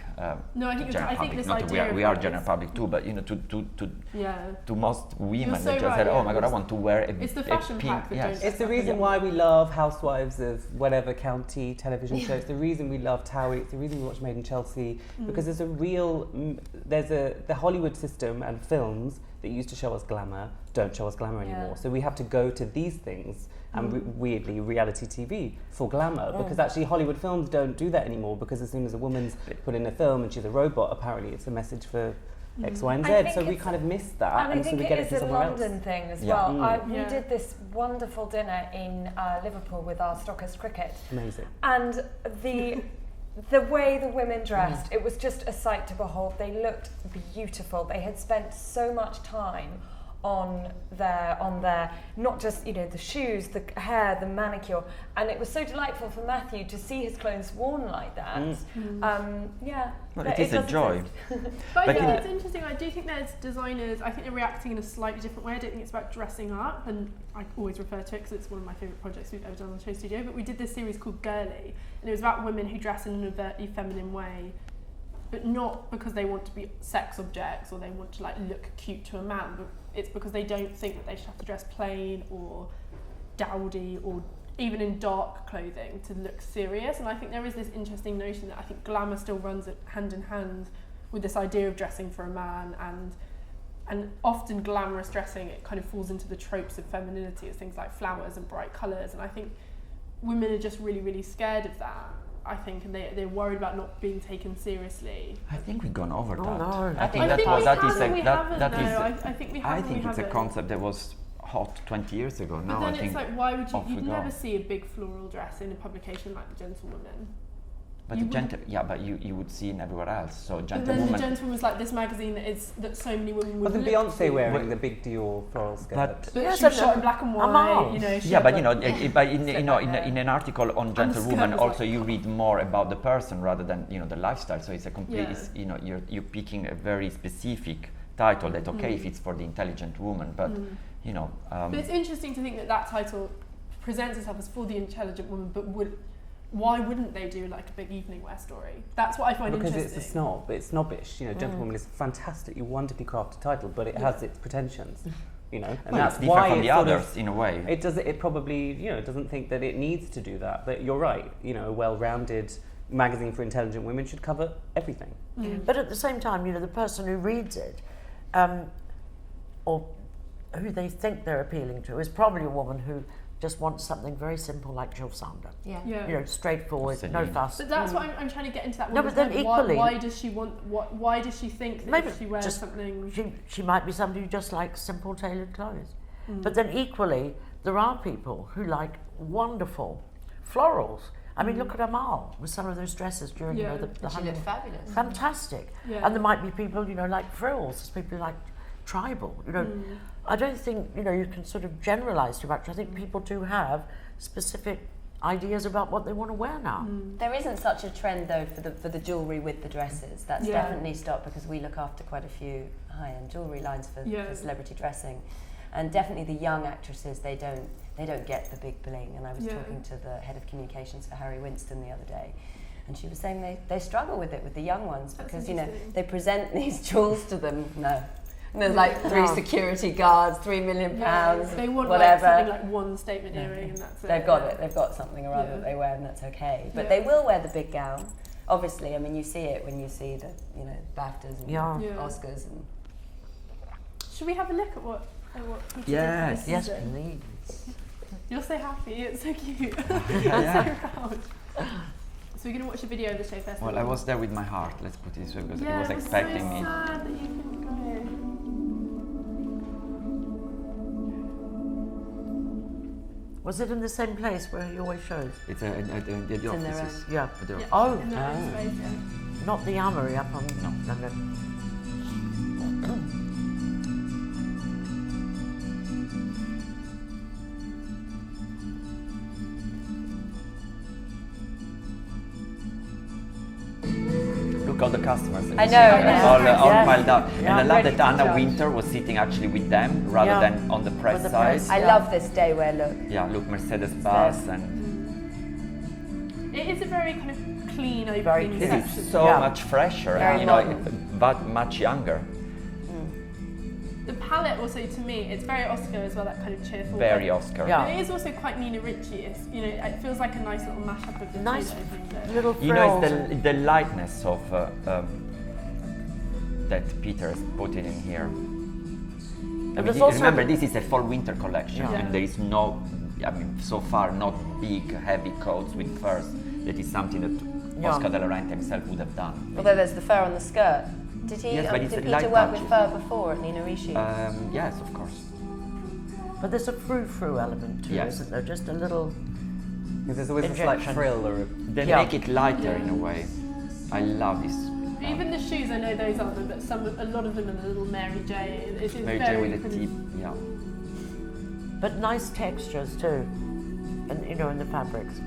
No, I to think general I think public, this not idea we are of general like public too, but yeah. to most women, You're so they just right, said, oh yeah. my god, I want to wear a It's the a fashion pink, pack that yes. don't- It's the reason why we love Housewives of whatever county television show. It's the reason we love Towie. It's the reason we watch Made in Chelsea, because there's a real, the Hollywood system and films that used to show us glamour don't show us glamour anymore. So we have to go to these things and weirdly reality TV for glamour, because actually Hollywood films don't do that anymore, because as soon as a woman's put in a film and she's a robot, apparently it's a message for X, Y and I Z. think So we it's- kind of miss that, And I so think we it get it is from a somewhere London else. thing as Yeah. well. We Yeah. did this wonderful dinner in Liverpool with our Stockers cricket, Amazing. and the way the women dressed, it was just a sight to behold. They looked beautiful. They had spent so much time on their not just the shoes, the hair, the manicure, and it was so delightful for Matthew to see his clothes worn like that. Well, it is a joy. But I think it's interesting. I do think there's designers, I think they're reacting in a slightly different way. I don't think it's about dressing up, and I always refer to it because it's one of my favourite projects we've ever done on the show studio, but we did this series called Girly, and it was about women who dress in an overtly feminine way, but not because they want to be sex objects or they want to look cute to a man, but it's because they don't think that they should have to dress plain or dowdy or even in dark clothing to look serious. And I think there is this interesting notion that I think glamour still runs hand in hand with this idea of dressing for a man, and often glamorous dressing, it kind of falls into the tropes of femininity as things like flowers and bright colours, and I think women are just really, really scared of that. I think, and they're worried about not being taken seriously. I think we've gone over that. No. I think it's a concept that was hot 20 years ago. But now then I think it's why would you'd never see a big floral dress in a publication like The Gentlewoman. But you would see it everywhere else. So But Gentlewoman. then The Gentlewoman was like this magazine that so many women would. Wasn't Beyonce wearing the big Dior floral skirt? But she was shot in black and white. in an article on Gentlewoman, also you read more about the person rather than the lifestyle. So it's a complete. You're picking a very specific title that if it's for the intelligent woman, but But it's interesting to think that title presents itself as for the intelligent woman, but why wouldn't they do a big evening wear story? That's what I find interesting. Because it's a snob, it's snobbish. Gentlewoman is a fantastically wonderfully crafted title, but it has its pretensions. And that's it's why different from it's the others in a way. It does. It probably doesn't think that it needs to do that. But you're right. A well-rounded magazine for intelligent women should cover everything. But at the same time, the person who reads it, or who they think they're appealing to, is probably a woman who just wants something very simple like Jill Sander. Straightforward, no fuss. But that's what I'm trying to get into that. No, but then equally, why does she want? Why does she think that if she wears something? She might be somebody who just likes simple tailored clothes. But then equally, there are people who like wonderful florals. I mean, look at Amal with some of those dresses during the she looked fabulous. Fantastic. And there might be people like frills. There's people who like tribal. I don't think you can sort of generalise too much. I think people do have specific ideas about what they want to wear now. There isn't such a trend though for the jewellery with the dresses. That's definitely stopped because we look after quite a few high-end jewellery lines for celebrity dressing, and definitely the young actresses they don't get the big bling. And I was talking to the head of communications for Harry Winston the other day, and she was saying they struggle with it with the young ones because they present these jewels to them. And there's 3 security guards, £3 million, they want whatever. something like one statement earring, and that's it. They've got it. They've got something or other that they wear, and that's okay. But they will wear the big gown. Obviously, I mean, you see it when you see the BAFTAs and Oscars. And should we have a look at what Yes, please. You're so happy. It's so cute. I'm so proud. So we're going to watch a video of the show first. Well, I was there with my heart, let's put it this way, because it was expecting me. Sad that you couldn't go. Was it in the same place where he always shows? It's at the offices. Yeah. Not the armory up on... No. All the customers. I know. All piled up. And I love that Anna Winter was sitting actually with them rather than on the press side. I love this day wear look. Yeah, look, Mercedes-Benz and... It is a very kind of clean, opening section. It's so much fresher, but much younger. The palette also, to me, it's very Oscar as well, that kind of cheerful. Very Oscar. Yeah. But it is also quite Nina Ricci. It's, it feels like a nice little mashup of the nice two. Little frills. It's the lightness of that Peter has put it in here. I mean, remember, this is a fall-winter collection, and there is no, so far, not big, heavy coats with furs. That is something that Oscar de la Renta himself would have done. Although there's the fur on the skirt. Did Peter work with fur before at Nina Ricci? Yes, of course. But there's a frou-frou element too, isn't there? Just a little. There's always a slight frill or They make it lighter in a way. I love this. It Even the shoes, I know those aren't them, but a lot of them are the little Mary J. It is Mary very J with the tip, yeah. But nice textures too, and in the fabrics.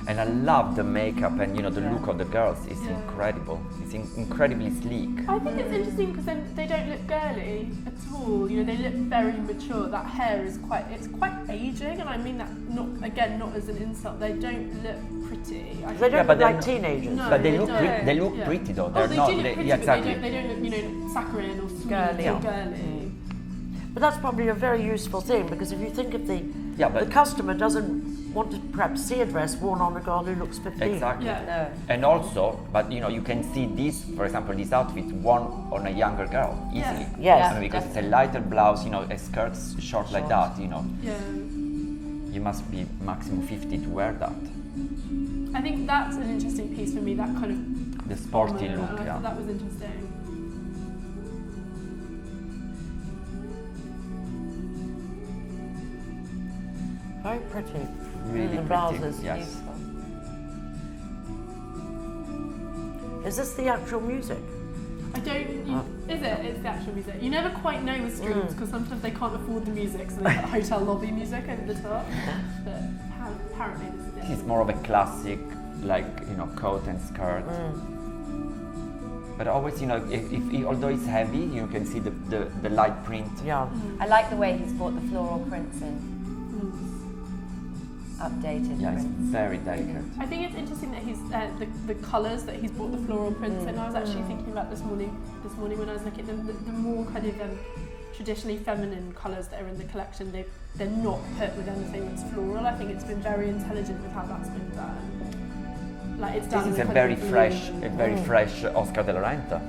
And I love the makeup and the look of the girls is incredible. It's incredibly sleek. I think it's interesting because then they don't look girly at all. They look very mature. That hair is quite aging, and I mean that not as an insult. They don't look pretty. They don't look like teenagers. No, but they look pretty though. They're they not. do look pretty, exactly. but they don't look saccharine or sweet Girly. or girly. But that's probably a very useful thing, because if you think of the customer doesn't want to perhaps see a dress worn on a girl who looks 15. Exactly. Yeah. No. And also, but you can see this, for example, this outfit worn on a younger girl easily. Yes. Because it's a lighter blouse, a skirt short like that. Yeah. You must be maximum 50 to wear that. I think that's an interesting piece for me. That kind of The sporty look. I thought that was interesting. Very pretty. Really the pretty. blouses. Yes. Beautiful. Is this the actual music? I don't. Is it? It's the actual music. You never quite know with streams because sometimes they can't afford the music, so they put hotel lobby music over the top. But apparently this is it. It's more of a classic, coat and skirt. But always, if although it's heavy, you can see the light print. Yeah. I like the way he's brought the floral prints in. Updated. Yeah, it's prints. very delicate. I think it's interesting that he's the colours that he's brought the floral prints in. I was actually thinking about this morning when I was looking at the more kind of traditionally feminine colours that are in the collection. They're not put with anything that's floral. I think it's been very intelligent with how that's been done. It's done. This is a very fresh Oscar de la Renta.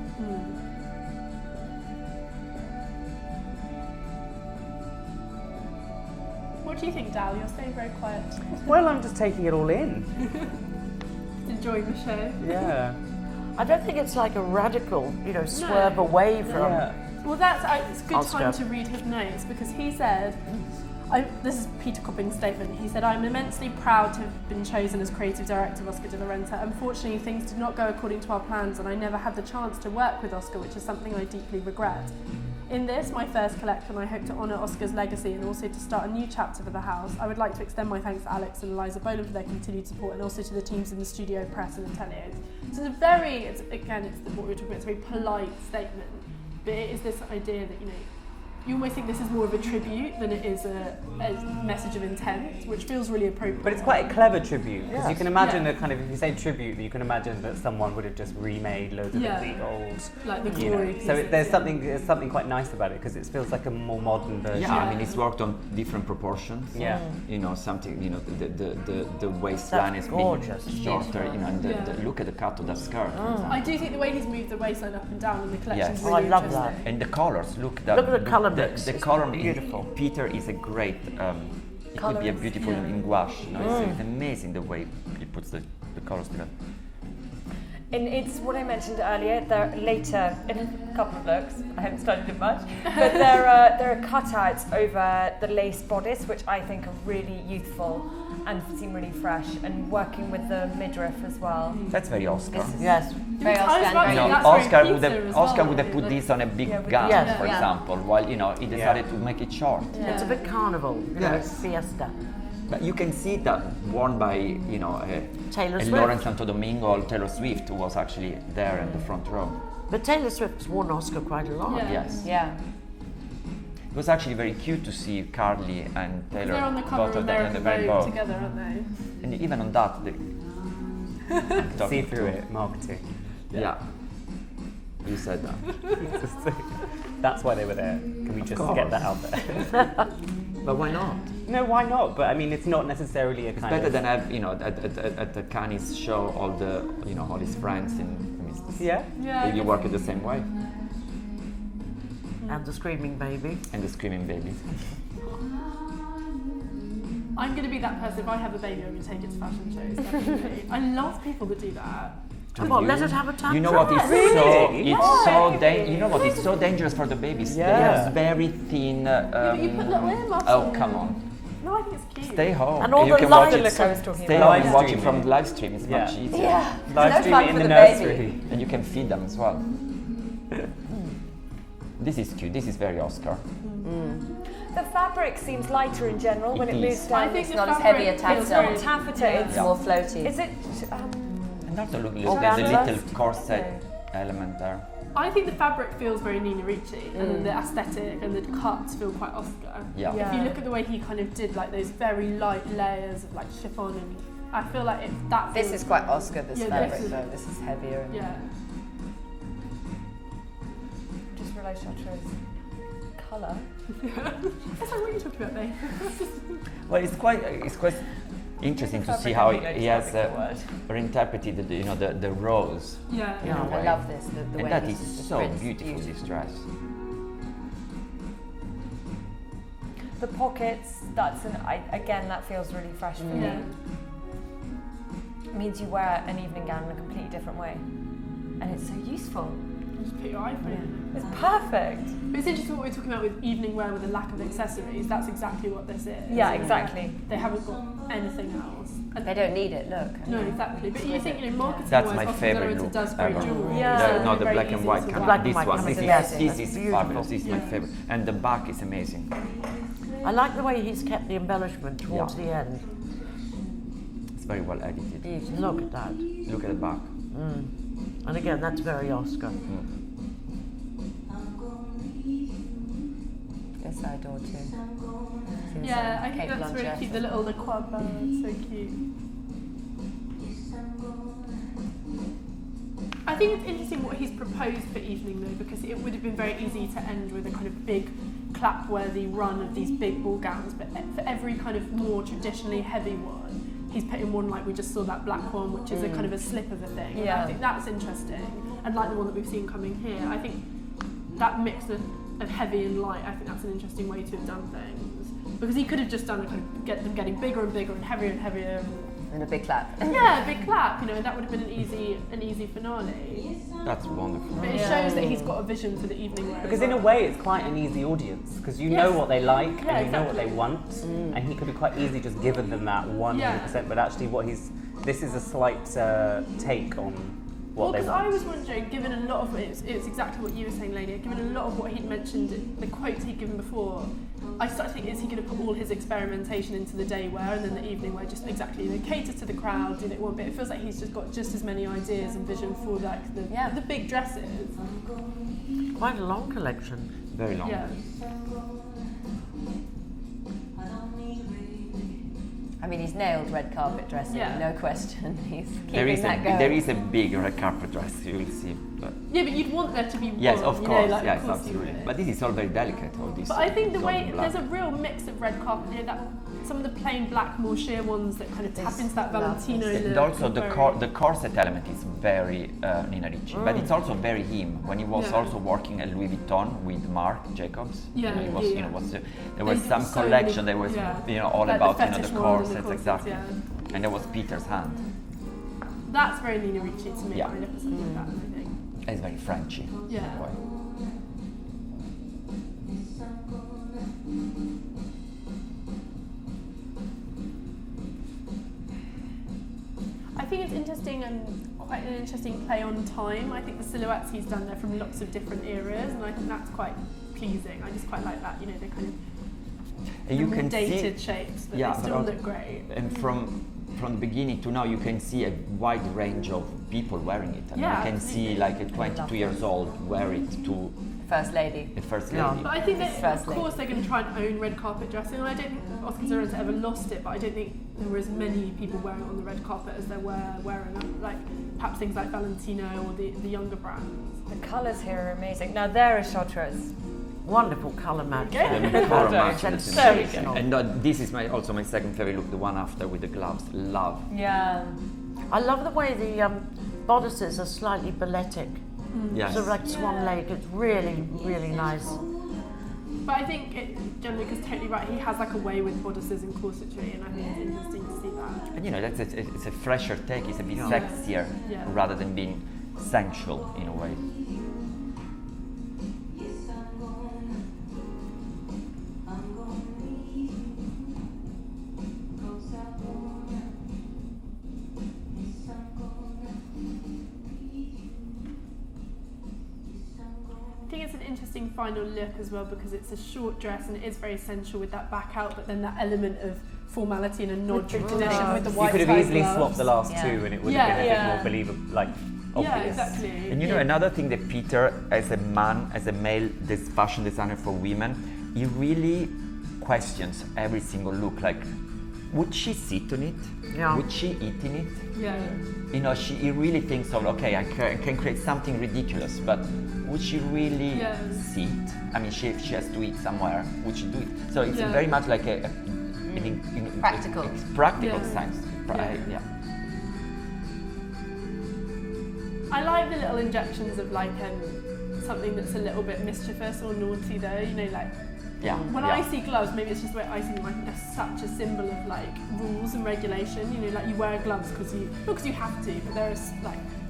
What do you think, Dal? You're staying very quiet. Well, I'm just taking it all in. Enjoying the show. Yeah. I don't think it's like a radical, swerve away from. Yeah. Well, it's a good Oscar. time to read his notes because he said, this is Peter Copping's statement. He said, "I'm immensely proud to have been chosen as creative director of Oscar de la Renta. Unfortunately, things did not go according to our plans and I never had the chance to work with Oscar, which is something I deeply regret. In this, my first collection, I hope to honour Oscar's legacy and also to start a new chapter for the house. I would like to extend my thanks to Alex and Eliza Boland for their continued support and also to the teams in the studio, press and ateliers." So it's what we were talking about, it's a very polite statement, but it is this idea that, you almost think this is more of a tribute than it is a message of intent, which feels really appropriate. But it's quite a clever tribute, because you can imagine Yeah. that kind of, if you say tribute, you can imagine that someone would have just remade loads of the old, like the glory So pieces, there's something quite nice about it, because it feels like a more modern version. Yeah, I mean, it's worked on different proportions. Yeah. Something, the waistline is gorgeous. shorter, and the look at the cut of the skirt. I do think the way he's moved the waistline up and down in the collection is Yes. really I love interesting. And the colors, look Look at the colour mix. The It's color beautiful. Peter is a great. It could be a beautiful in gouache. It's amazing the way he puts the colors together. And it's what I mentioned earlier. They're later in a couple of looks. I haven't studied it much, but there are cutouts over the lace bodice, which I think are really youthful and seem really fresh. And working with the midriff as well. That's very Oscar. Yes. Very I was Oscar. about to say, that's Oscar very would Peter have as Oscar well, would have put like- this on a big Yeah, gown, Yes. for Yeah. example, while he decided to make it short. It's a bit carnival, Yes. fiesta. But you can see that worn by Taylor a Swift. Lawrence Santo Domingo or Taylor Swift, who was actually there in the front row. But Taylor Swift's worn Oscar quite a lot. Yeah. Yes. Yeah. It was actually very cute to see Carly and Taylor They're on the cover both of them in the American very Vogue bow. together, aren't they? And even on that, See through it, marketing. Yeah. You said that. That's why they were there. Can we just get that out there? But why not? No, why not? But I mean, it's not necessarily a It's kind better of... than have at the Cannes show all the all his friends in. Yeah. Yeah. You work it the same way. And the screaming baby. And the screaming baby. I'm going to be that person. If I have a baby, I'm going to take it to fashion shows. Definitely. I love people that do that. Come on, let it have a tantrum. You know what is Really? you know what is so dangerous for the babies? They Yeah. have very thin. But you put little earmuffs Oh on come them. on! No, I think it's cute. Stay home. And all you the can lights. watch it. Look, I was talking Stay about home and watch it streaming. from the live stream. It's much easier. Yeah. Live No stream fun it in for the the nursery. baby. And you can feed them as well. This is cute. This is very Oscar. The fabric seems lighter in general when It it moves is. down. I think It's the not as fabric heavy a feels taffeta. very- It's not taffeta. Yeah. It's more floaty. Is it? And also look, Organza? there's a little corset element there. I think the fabric feels very Nina Ricci, and then the aesthetic and the cuts feel quite Oscar. Yeah. Yeah. If you look at the way he kind of did like those very light layers of like chiffon, and I feel like that. This is quite Oscar, this Yeah, fabric this is- though. This is heavier. And Yeah. Just realised Chartreuse colour. That's like what you're talking about, babe. Well, it's quite interesting to see how he has reinterpreted the rose. Yeah. in a I way. love this. The And way that this is the so print's beautiful, this dress. The pockets. Again, that feels really fresh for me. Yeah. It means you wear an evening gown in a completely different way, and it's so useful. Just put your iPhone in It's perfect. it. But it's interesting what we're talking about with evening wear with a lack of accessories. That's exactly what this is. Yeah, exactly. They haven't got anything else. And They don't need it. Look. no, exactly. But you think, marketing That's wise, my Oscar de favorite la Renta look does great ever. jewelry. Yeah. No, the Very black easy and white to camera. wear. Black and This white one, camera, this yes, is that's fabulous. This is my Yeah. favorite. And the back is amazing. I like the way he's kept the embellishment towards Yeah. the end. It's very well edited. Beautiful. Look at that. Look at the back. And again, that's very Oscar. This I adore too. Seems Yeah, I Kate think that's really Blanchett. cute. The little quad bow, it's so cute. I think it's interesting what he's proposed for evening though, because it would have been very easy to end with a kind of big clap-worthy run of these big ball gowns, but for every kind of more traditionally heavy one, he's put in one like we just saw that black one, which is a kind of a slip of a thing. And Yeah. I think that's interesting, and like the one that we've seen coming here, I think that mix of heavy and light, I think that's an interesting way to have done things. Because he could have just done a kind of get them getting bigger and bigger and heavier. And a big clap. Yeah, a big clap, and that would have been an easy finale. That's wonderful. But it shows that he's got a vision for the evening wear. Because as in a well. way, it's quite an easy audience because you Yes. know what they like Yeah, and you know what they exactly. want, and he could have quite easily just given them that 100%. But actually, this is a slight take on what they because want. I was wondering, given a lot of it's exactly what you were saying, Lainet, given a lot of what he'd mentioned, the quotes he'd given before, I started thinking, is he going to put all his experimentation into the day wear and then the evening wear, just exactly, cater to the crowd, do it one bit. It feels like he's just got just as many ideas and vision for like the big dresses. Quite a long collection. Very long. Yeah. I mean, he's nailed red carpet dressing, Yeah. no question. He's There keeping is that going. there is a big red carpet dress, you will see. But Yeah, but you'd want there to be yes, one, of course, like, yes, of course you absolutely. would. But this is all very delicate. All this. But I think the gold way and black. there's a real mix of red carpet here, that some of the plain black, more sheer ones that kind of tap into that Valentino look. And also very- the corset element is very Nina Ricci, but it's also very him. When he was Yeah. also working at Louis Vuitton with Marc Jacobs, Yeah, he was, yeah. there They was did some so collection many- that was, yeah. all Like about, the the fetish one and the corsets, corsets, exactly. yeah. And there was Peter's hand. That's very Nina Ricci to me. Yeah. When I look at something like that, I think. It's very Frenchy. Yeah. in a way. I think it's interesting and quite an interesting play on time. I think the silhouettes he's done there from lots of different eras, and I think that's quite pleasing. I just quite like that, the kind of And you the can dated see, shapes, but yeah, they still but look great. and from the beginning to now, you can see a wide range of people wearing it. I mean, Yeah, you can absolutely. see like a 22 years old wear it to First lady. the first Yeah. lady. But I think that, of Firstly. course, they're going to try and own red carpet dressing. And I don't think Oscar de la Renta ever lost it, but I don't think there were as many people wearing it on the red carpet as there were wearing it, like perhaps things like Valentino or the younger brands. The colours here are amazing. Now there is Chartreuse. Wonderful colour match. Okay. The color match, Sensational. and this is also my second favorite look, the one after with the gloves. Love. Yeah. I love the way the bodices are slightly balletic. Yes. Sort of like swan lake. It's really, really nice. But I think Gianluca's totally right. He has like a way with bodices and corsetry, and I think it's interesting to see that. And it's a fresher take. It's a bit Yeah. sexier Yeah. rather than being sensual in a way. think it's an interesting final look as well, because it's a short dress and it is very sensual with that back out, but then that element of formality and a nod to tradition with the white. You could have easily swapped the last two, and it would have been a bit more believable, like obvious. Yeah, exactly. And another thing that Peter, as a man, as a male, this fashion designer for women, he really questions every single look. Like, would she sit on it? Yeah. Would she eat in it? Yeah. He really thinks of, okay, I can create something ridiculous, but would she really sit? I mean, if she has to eat somewhere, would she do it? So it's very much like a practical sense. I like the little injections of like something that's a little bit mischievous or naughty though, like when I see gloves, maybe it's just the way I see them, like they're such a symbol of like rules and regulation, like you wear gloves because you have to, but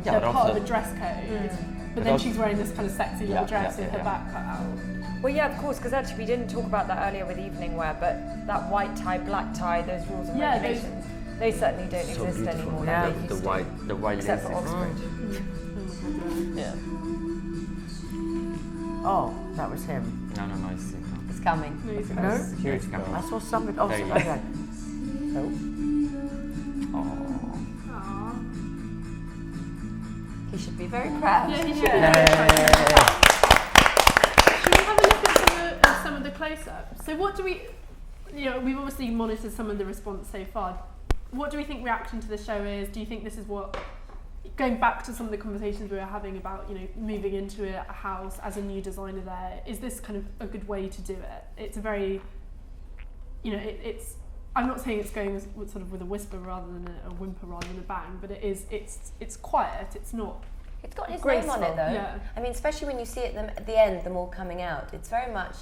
they're part of a dress code. But then she's wearing this kind of sexy little dress with her back cut out. Well, yeah, of course, because actually we didn't talk about that earlier with evening wear, but that white tie, black tie, those rules and regulations, they certainly don't exist anymore. Yeah, the white except for Oxford. Yeah. Oh, that was him. No, It's coming. No? Here it's coming. I saw something. Oh, There you okay. He should be very proud. Yeah, he should be very proud. Should we have a look at some of the close-ups? So what do we, we've obviously monitored some of the response so far. What do we think reaction to the show is? Do you think this is what, going back to some of the conversations we were having about, moving into a house as a new designer there, is this kind of a good way to do it? It's a very, it's, I'm not saying it's going with sort of with a whisper rather than a whimper rather than a bang, but it's quiet, it's not. It's got his graceful. name on it though. Yeah. I mean, especially when you see it at the end, them all coming out, it's very much,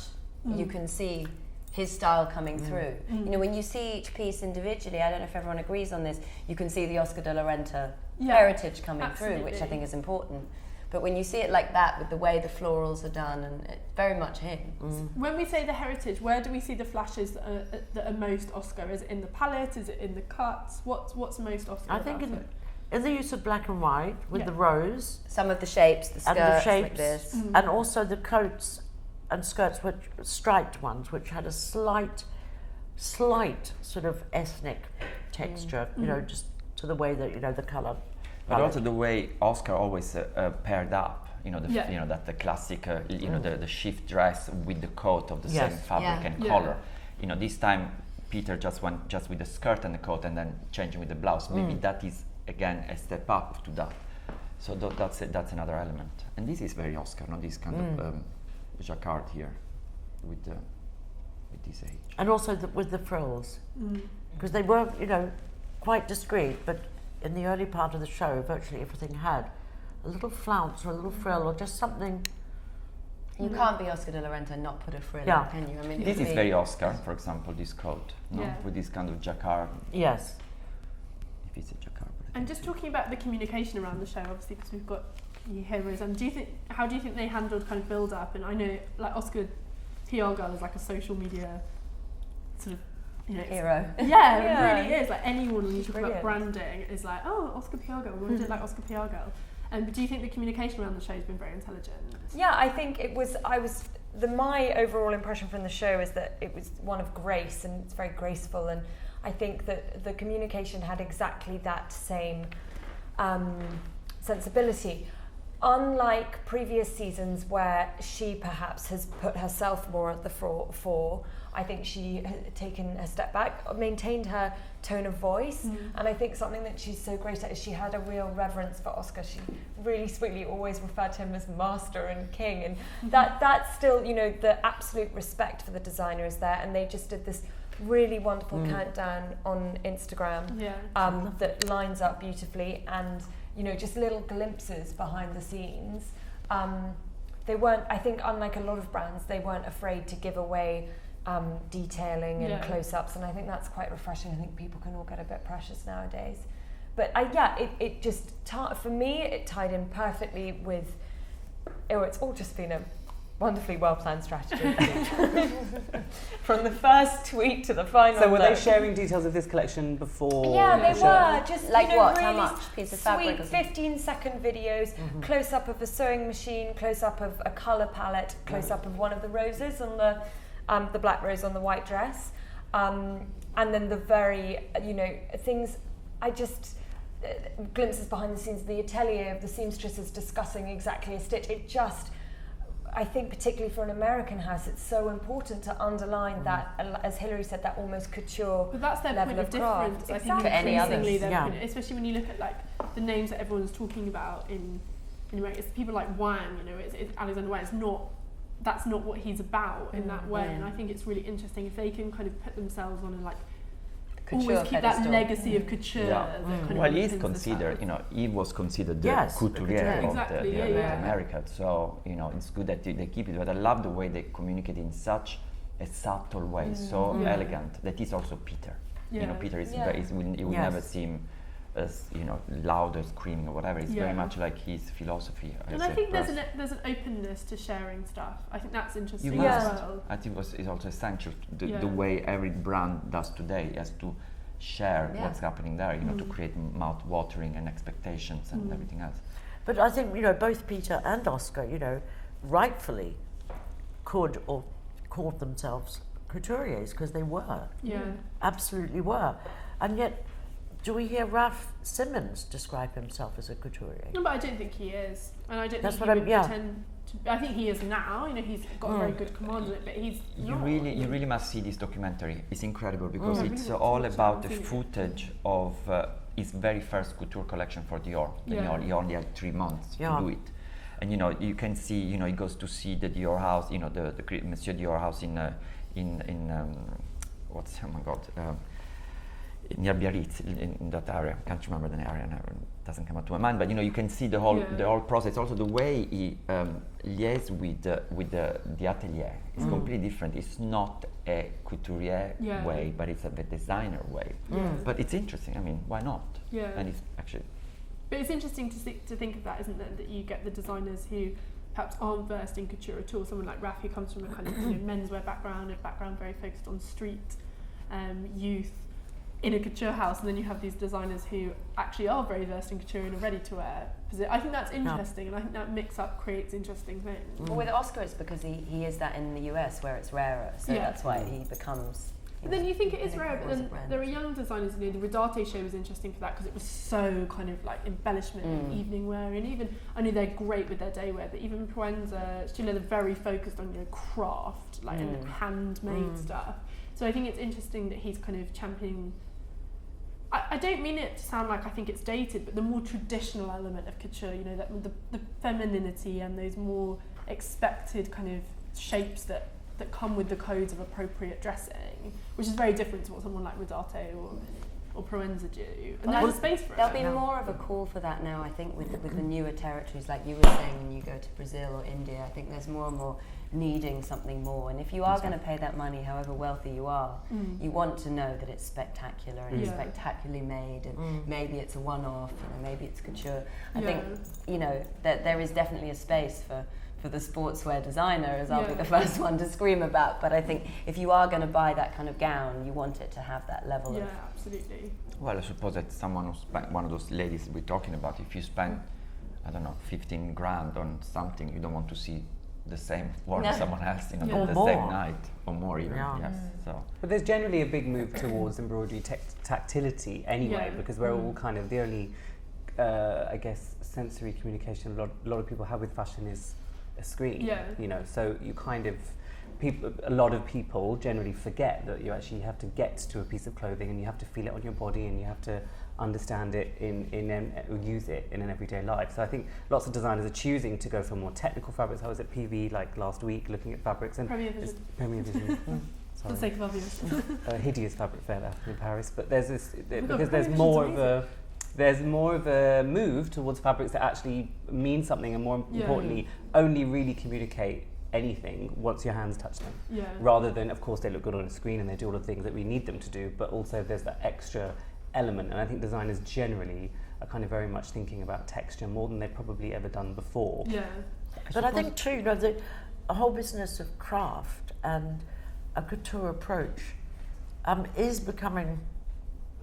you can see his style coming through. When you see each piece individually, I don't know if everyone agrees on this, you can see the Oscar de la Renta heritage coming through, which I think is important. But when you see it like that, with the way the florals are done, and it's very much him. When we say the heritage, where do we see the flashes that are most Oscar? Is it in the palette? Is it in the cuts? What's most Oscar? I think in the use of black and white with the rose. Some of the shapes, the skirts like this. And also the coats and skirts, which striped ones, which had a slight sort of ethnic texture, just to the way that, the colour. But also the way Oscar always paired up, that the classic, the shift dress with the coat of the same fabric and color. This time Peter just went with the skirt and the coat and then changing with the blouse. Maybe that is again a step up to that. So that's another element. And this is very Oscar, this kind of jacquard here with this age. And also with the frills, because they were, quite discreet, but in the early part of the show, virtually everything had a little flounce or a little frill or just something. You can't be Oscar de la Renta and not put a frill in, can you? I mean, this is very Oscar, for example, this coat, with this kind of jacquard. Yes. If it's a jacquard. And just talking about the communication around the show, obviously, because we've got you here, Rosanna. How do you think they handled kind of build up? And I know, like Oscar PR girl is like a social media sort of hero. Yeah, it really is. Like anyone when you talk about branding is like, oh, Oscar PR girl, we want to do like Oscar PR girl. But do you think the communication around the show has been very intelligent? Yeah, I think my overall impression from the show is that it was one of grace, and it's very graceful, and I think that the communication had exactly that same sensibility. Unlike previous seasons where she perhaps has put herself more at the fore, I think she has taken a step back, maintained her tone of voice, and I think something that she's so great at is she had a real reverence for Oscar. She really sweetly always referred to him as master and king, and that's still, the absolute respect for the designer is there, and they just did this really wonderful countdown on Instagram that lines up beautifully, and just little glimpses behind the scenes. They weren't, I think, unlike a lot of brands, they weren't afraid to give away detailing and close-ups, and I think that's quite refreshing. I think people can all get a bit precious nowadays. But it just, for me, it tied in perfectly with, it's all just been a wonderfully well-planned strategy. From the first tweet to the final. So were they sharing details of this collection before? Yeah, they were. Just like what? Really how much piece of fabric? Sweet 15-second videos, close-up of a sewing machine, close-up of a colour palette, close-up of one of the roses on the black rose on the white dress, and then the very things. Glimpses behind the scenes of the atelier of the seamstresses discussing exactly a stitch. It just, I think particularly for an American house, it's so important to underline that, as Hilary said, that almost couture. But that's their level point of difference, I think, to any others. Especially when you look at like the names that everyone's talking about in America. It's people like Wang, it's Alexander Wang. That's not what he's about in that way. And I think it's really interesting if they can kind of put themselves on and like couture always keep that legacy of couture. Well, he's considered, he was considered the couturier of the America. So, it's good that they keep it. But I love the way they communicate in such a subtle way, so elegant. That is also Peter. Peter is he will never seem as loud or screaming or whatever. It's very much like his philosophy. And I think there's an openness to sharing stuff. I think that's interesting as well. I think it's also essential. The way every brand does today has to share what's happening there. To create mouth-watering and expectations and everything else. But I think both Peter and Oscar, rightfully could or called themselves couturiers because they were. Yeah, absolutely were, and yet. Do we hear Ralph Simmons describe himself as a couturier? No, but I don't think he is, and I don't think he would pretend to. I think he is now. He's got a very good command of it, but he's not. You really must see this documentary. It's incredible because it's all about the footage of his very first couture collection for Dior. He only had 3 months to do it, and you can see. He goes to see the Dior house. The Monsieur Dior house in what's near Biarritz, in that area. I can't remember the area now, it doesn't come up to my mind, but you can see the whole process. Also the way he liaises with the atelier is completely different. It's not a couturier way, but it's a designer way. But it's interesting. I mean, why not? Yeah. And it's actually. But it's interesting to think of that, isn't it? That you get the designers who perhaps aren't versed in couture at all. Someone like Raf, who comes from a kind of menswear background, a background very focused on street youth. In a couture house, and then you have these designers who actually are very versed in couture and are ready to wear. I think that's interesting, and I think that mix-up creates interesting things. Well, with Oscar, it's because he is that in the US where it's rarer, so that's why he becomes. But then you think it is rare, but then there are young designers. The Rodarte show was interesting for that because it was so kind of like embellishment and evening wear, and even I know they're great with their day wear, but even Proenza, they're very focused on craft, like and handmade stuff. So I think it's interesting that he's kind of championing. I don't mean it to sound like I think it's dated, but the more traditional element of couture, that the femininity and those more expected kind of shapes that come with the codes of appropriate dressing, which is very different to what someone like Rodarte or Proenza do. And there's a space for it. There'll be more of a call for that now, I think, with the newer territories, like you were saying, when you go to Brazil or India. I think there's more and more needing something more, and if you are going to pay that money, however wealthy you are, you want to know that it's spectacular and it's spectacularly made, and maybe it's a one-off, maybe it's couture. I think that there is definitely a space for the sportswear designer, as I'll be the first one to scream about. But I think if you are going to buy that kind of gown, you want it to have that level of. Yeah, absolutely. Well, I suppose that someone who spent, one of those ladies we're talking about, if you spend, I don't know, 15 grand on something, you don't want to see the same worn someone else, the same night or more even. Yes. So. But there's generally a big move towards embroidery tactility anyway, because we're all kind of the only, I guess, sensory communication a lot of people have with fashion is a screen. Yeah. So you kind of a lot of people generally forget that you actually have to get to a piece of clothing and you have to feel it on your body and you have to understand it use it in an everyday life. So I think lots of designers are choosing to go for more technical fabrics. I was at PV last week looking at fabrics and Premier Vision. For the sake of obvious. A hideous fabric fair there in Paris, but there's this because there's more of a move towards fabrics that actually mean something, and more importantly, only really communicate anything once your hands touch them. Rather than, of course, they look good on a screen and they do all the things that we need them to do, but also there's that extra element. And I think designers generally are kind of very much thinking about texture more than they've probably ever done before. But I think too, whole business of craft and a couture approach is becoming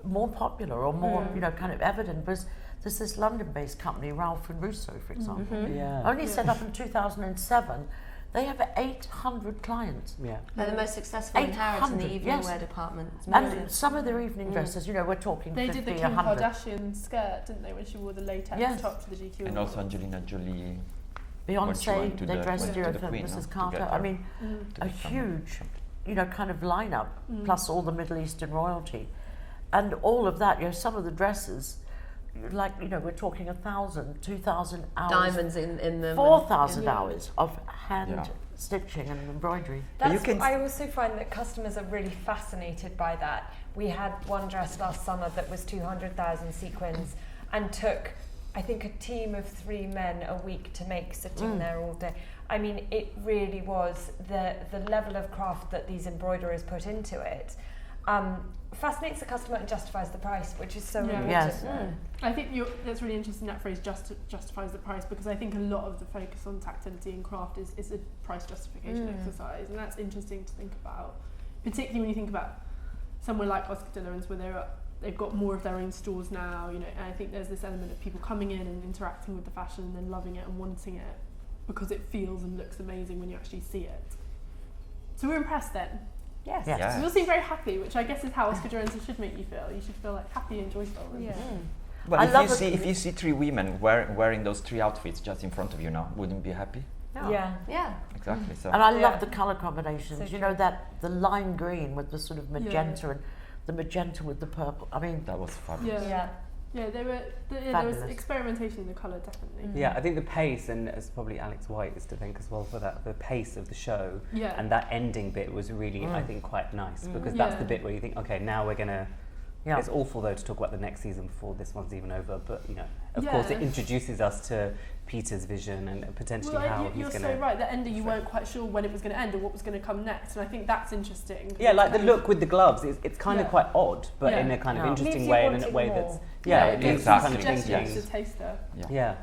more popular or more, kind of evident. Because there's this London-based company, Ralph and Russo, for example, only set up in 2007. They have 800 clients. Yeah. They're the most successful in Harrods in the evening wear department. And some of their evening dresses, we're talking 50, 100. They did the Kim Kardashian skirt, didn't they, when she wore the latex top to the GQ. And also Angelina Jolie. Beyonce, they dressed for Mrs. Carter. I mean, a huge, kind of lineup, plus all the Middle Eastern royalty. And all of that, some of the dresses, like, we're talking 1,000, 2,000 hours. Diamonds in them. 4,000 hours of hand stitching and embroidery. I also find that customers are really fascinated by that. We had one dress last summer that was 200,000 sequins and took, I think, a team of 3 men a week to make, sitting there all day. I mean, it really was the level of craft that these embroiderers put into it. Fascinates the customer and justifies the price, which is so important. Yes. I think that's really interesting, that phrase, justifies the price, because I think a lot of the focus on tactility and craft is a price justification exercise, and that's interesting to think about, particularly when you think about somewhere like Oscar de la Renta, where they've got more of their own stores now, and I think there's this element of people coming in and interacting with the fashion and then loving it and wanting it because it feels and looks amazing when you actually see it. So we're impressed then. Yes. So you all seem very happy, which I guess is how Oscar de la Renta should make you feel. You should feel like happy and joyful. Well, if you see 3 women wearing those 3 outfits just in front of you now, wouldn't you be happy? Yeah. Exactly. So. And I love the colour combinations. So that the lime green with the sort of magenta and the magenta with the purple. I mean, that was fabulous. Yeah, there was experimentation in the colour, definitely. Yeah, I think the pace, and as probably Alex White is to thank as well for that, the pace of the show and that ending bit was really, I think, quite nice, because that's the bit where you think, okay, now we're going to... It's awful, though, to talk about the next season before this one's even over, but, of course, it introduces us to Peter's vision and potentially how he's going to... You're so right, the ending, you weren't quite sure when it was going to end or what was going to come next, and I think that's interesting. Yeah, like the look with the gloves, it's kind of quite odd, but in a kind of interesting way, and in a way that's... it leaves exactly. kind of thinking... The taster. Yeah.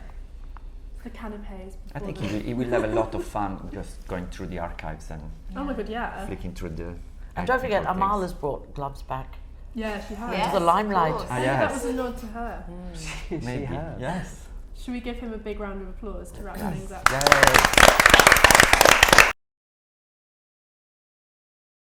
The canapes. I think he will have a lot of fun just going through the archives and oh my god, flicking through the... And don't forget, Amal has brought gloves back. Yeah, she has. Into the limelight. That was a nod to her. Maybe. Yes. Should we give him a big round of applause to wrap things up? Yay.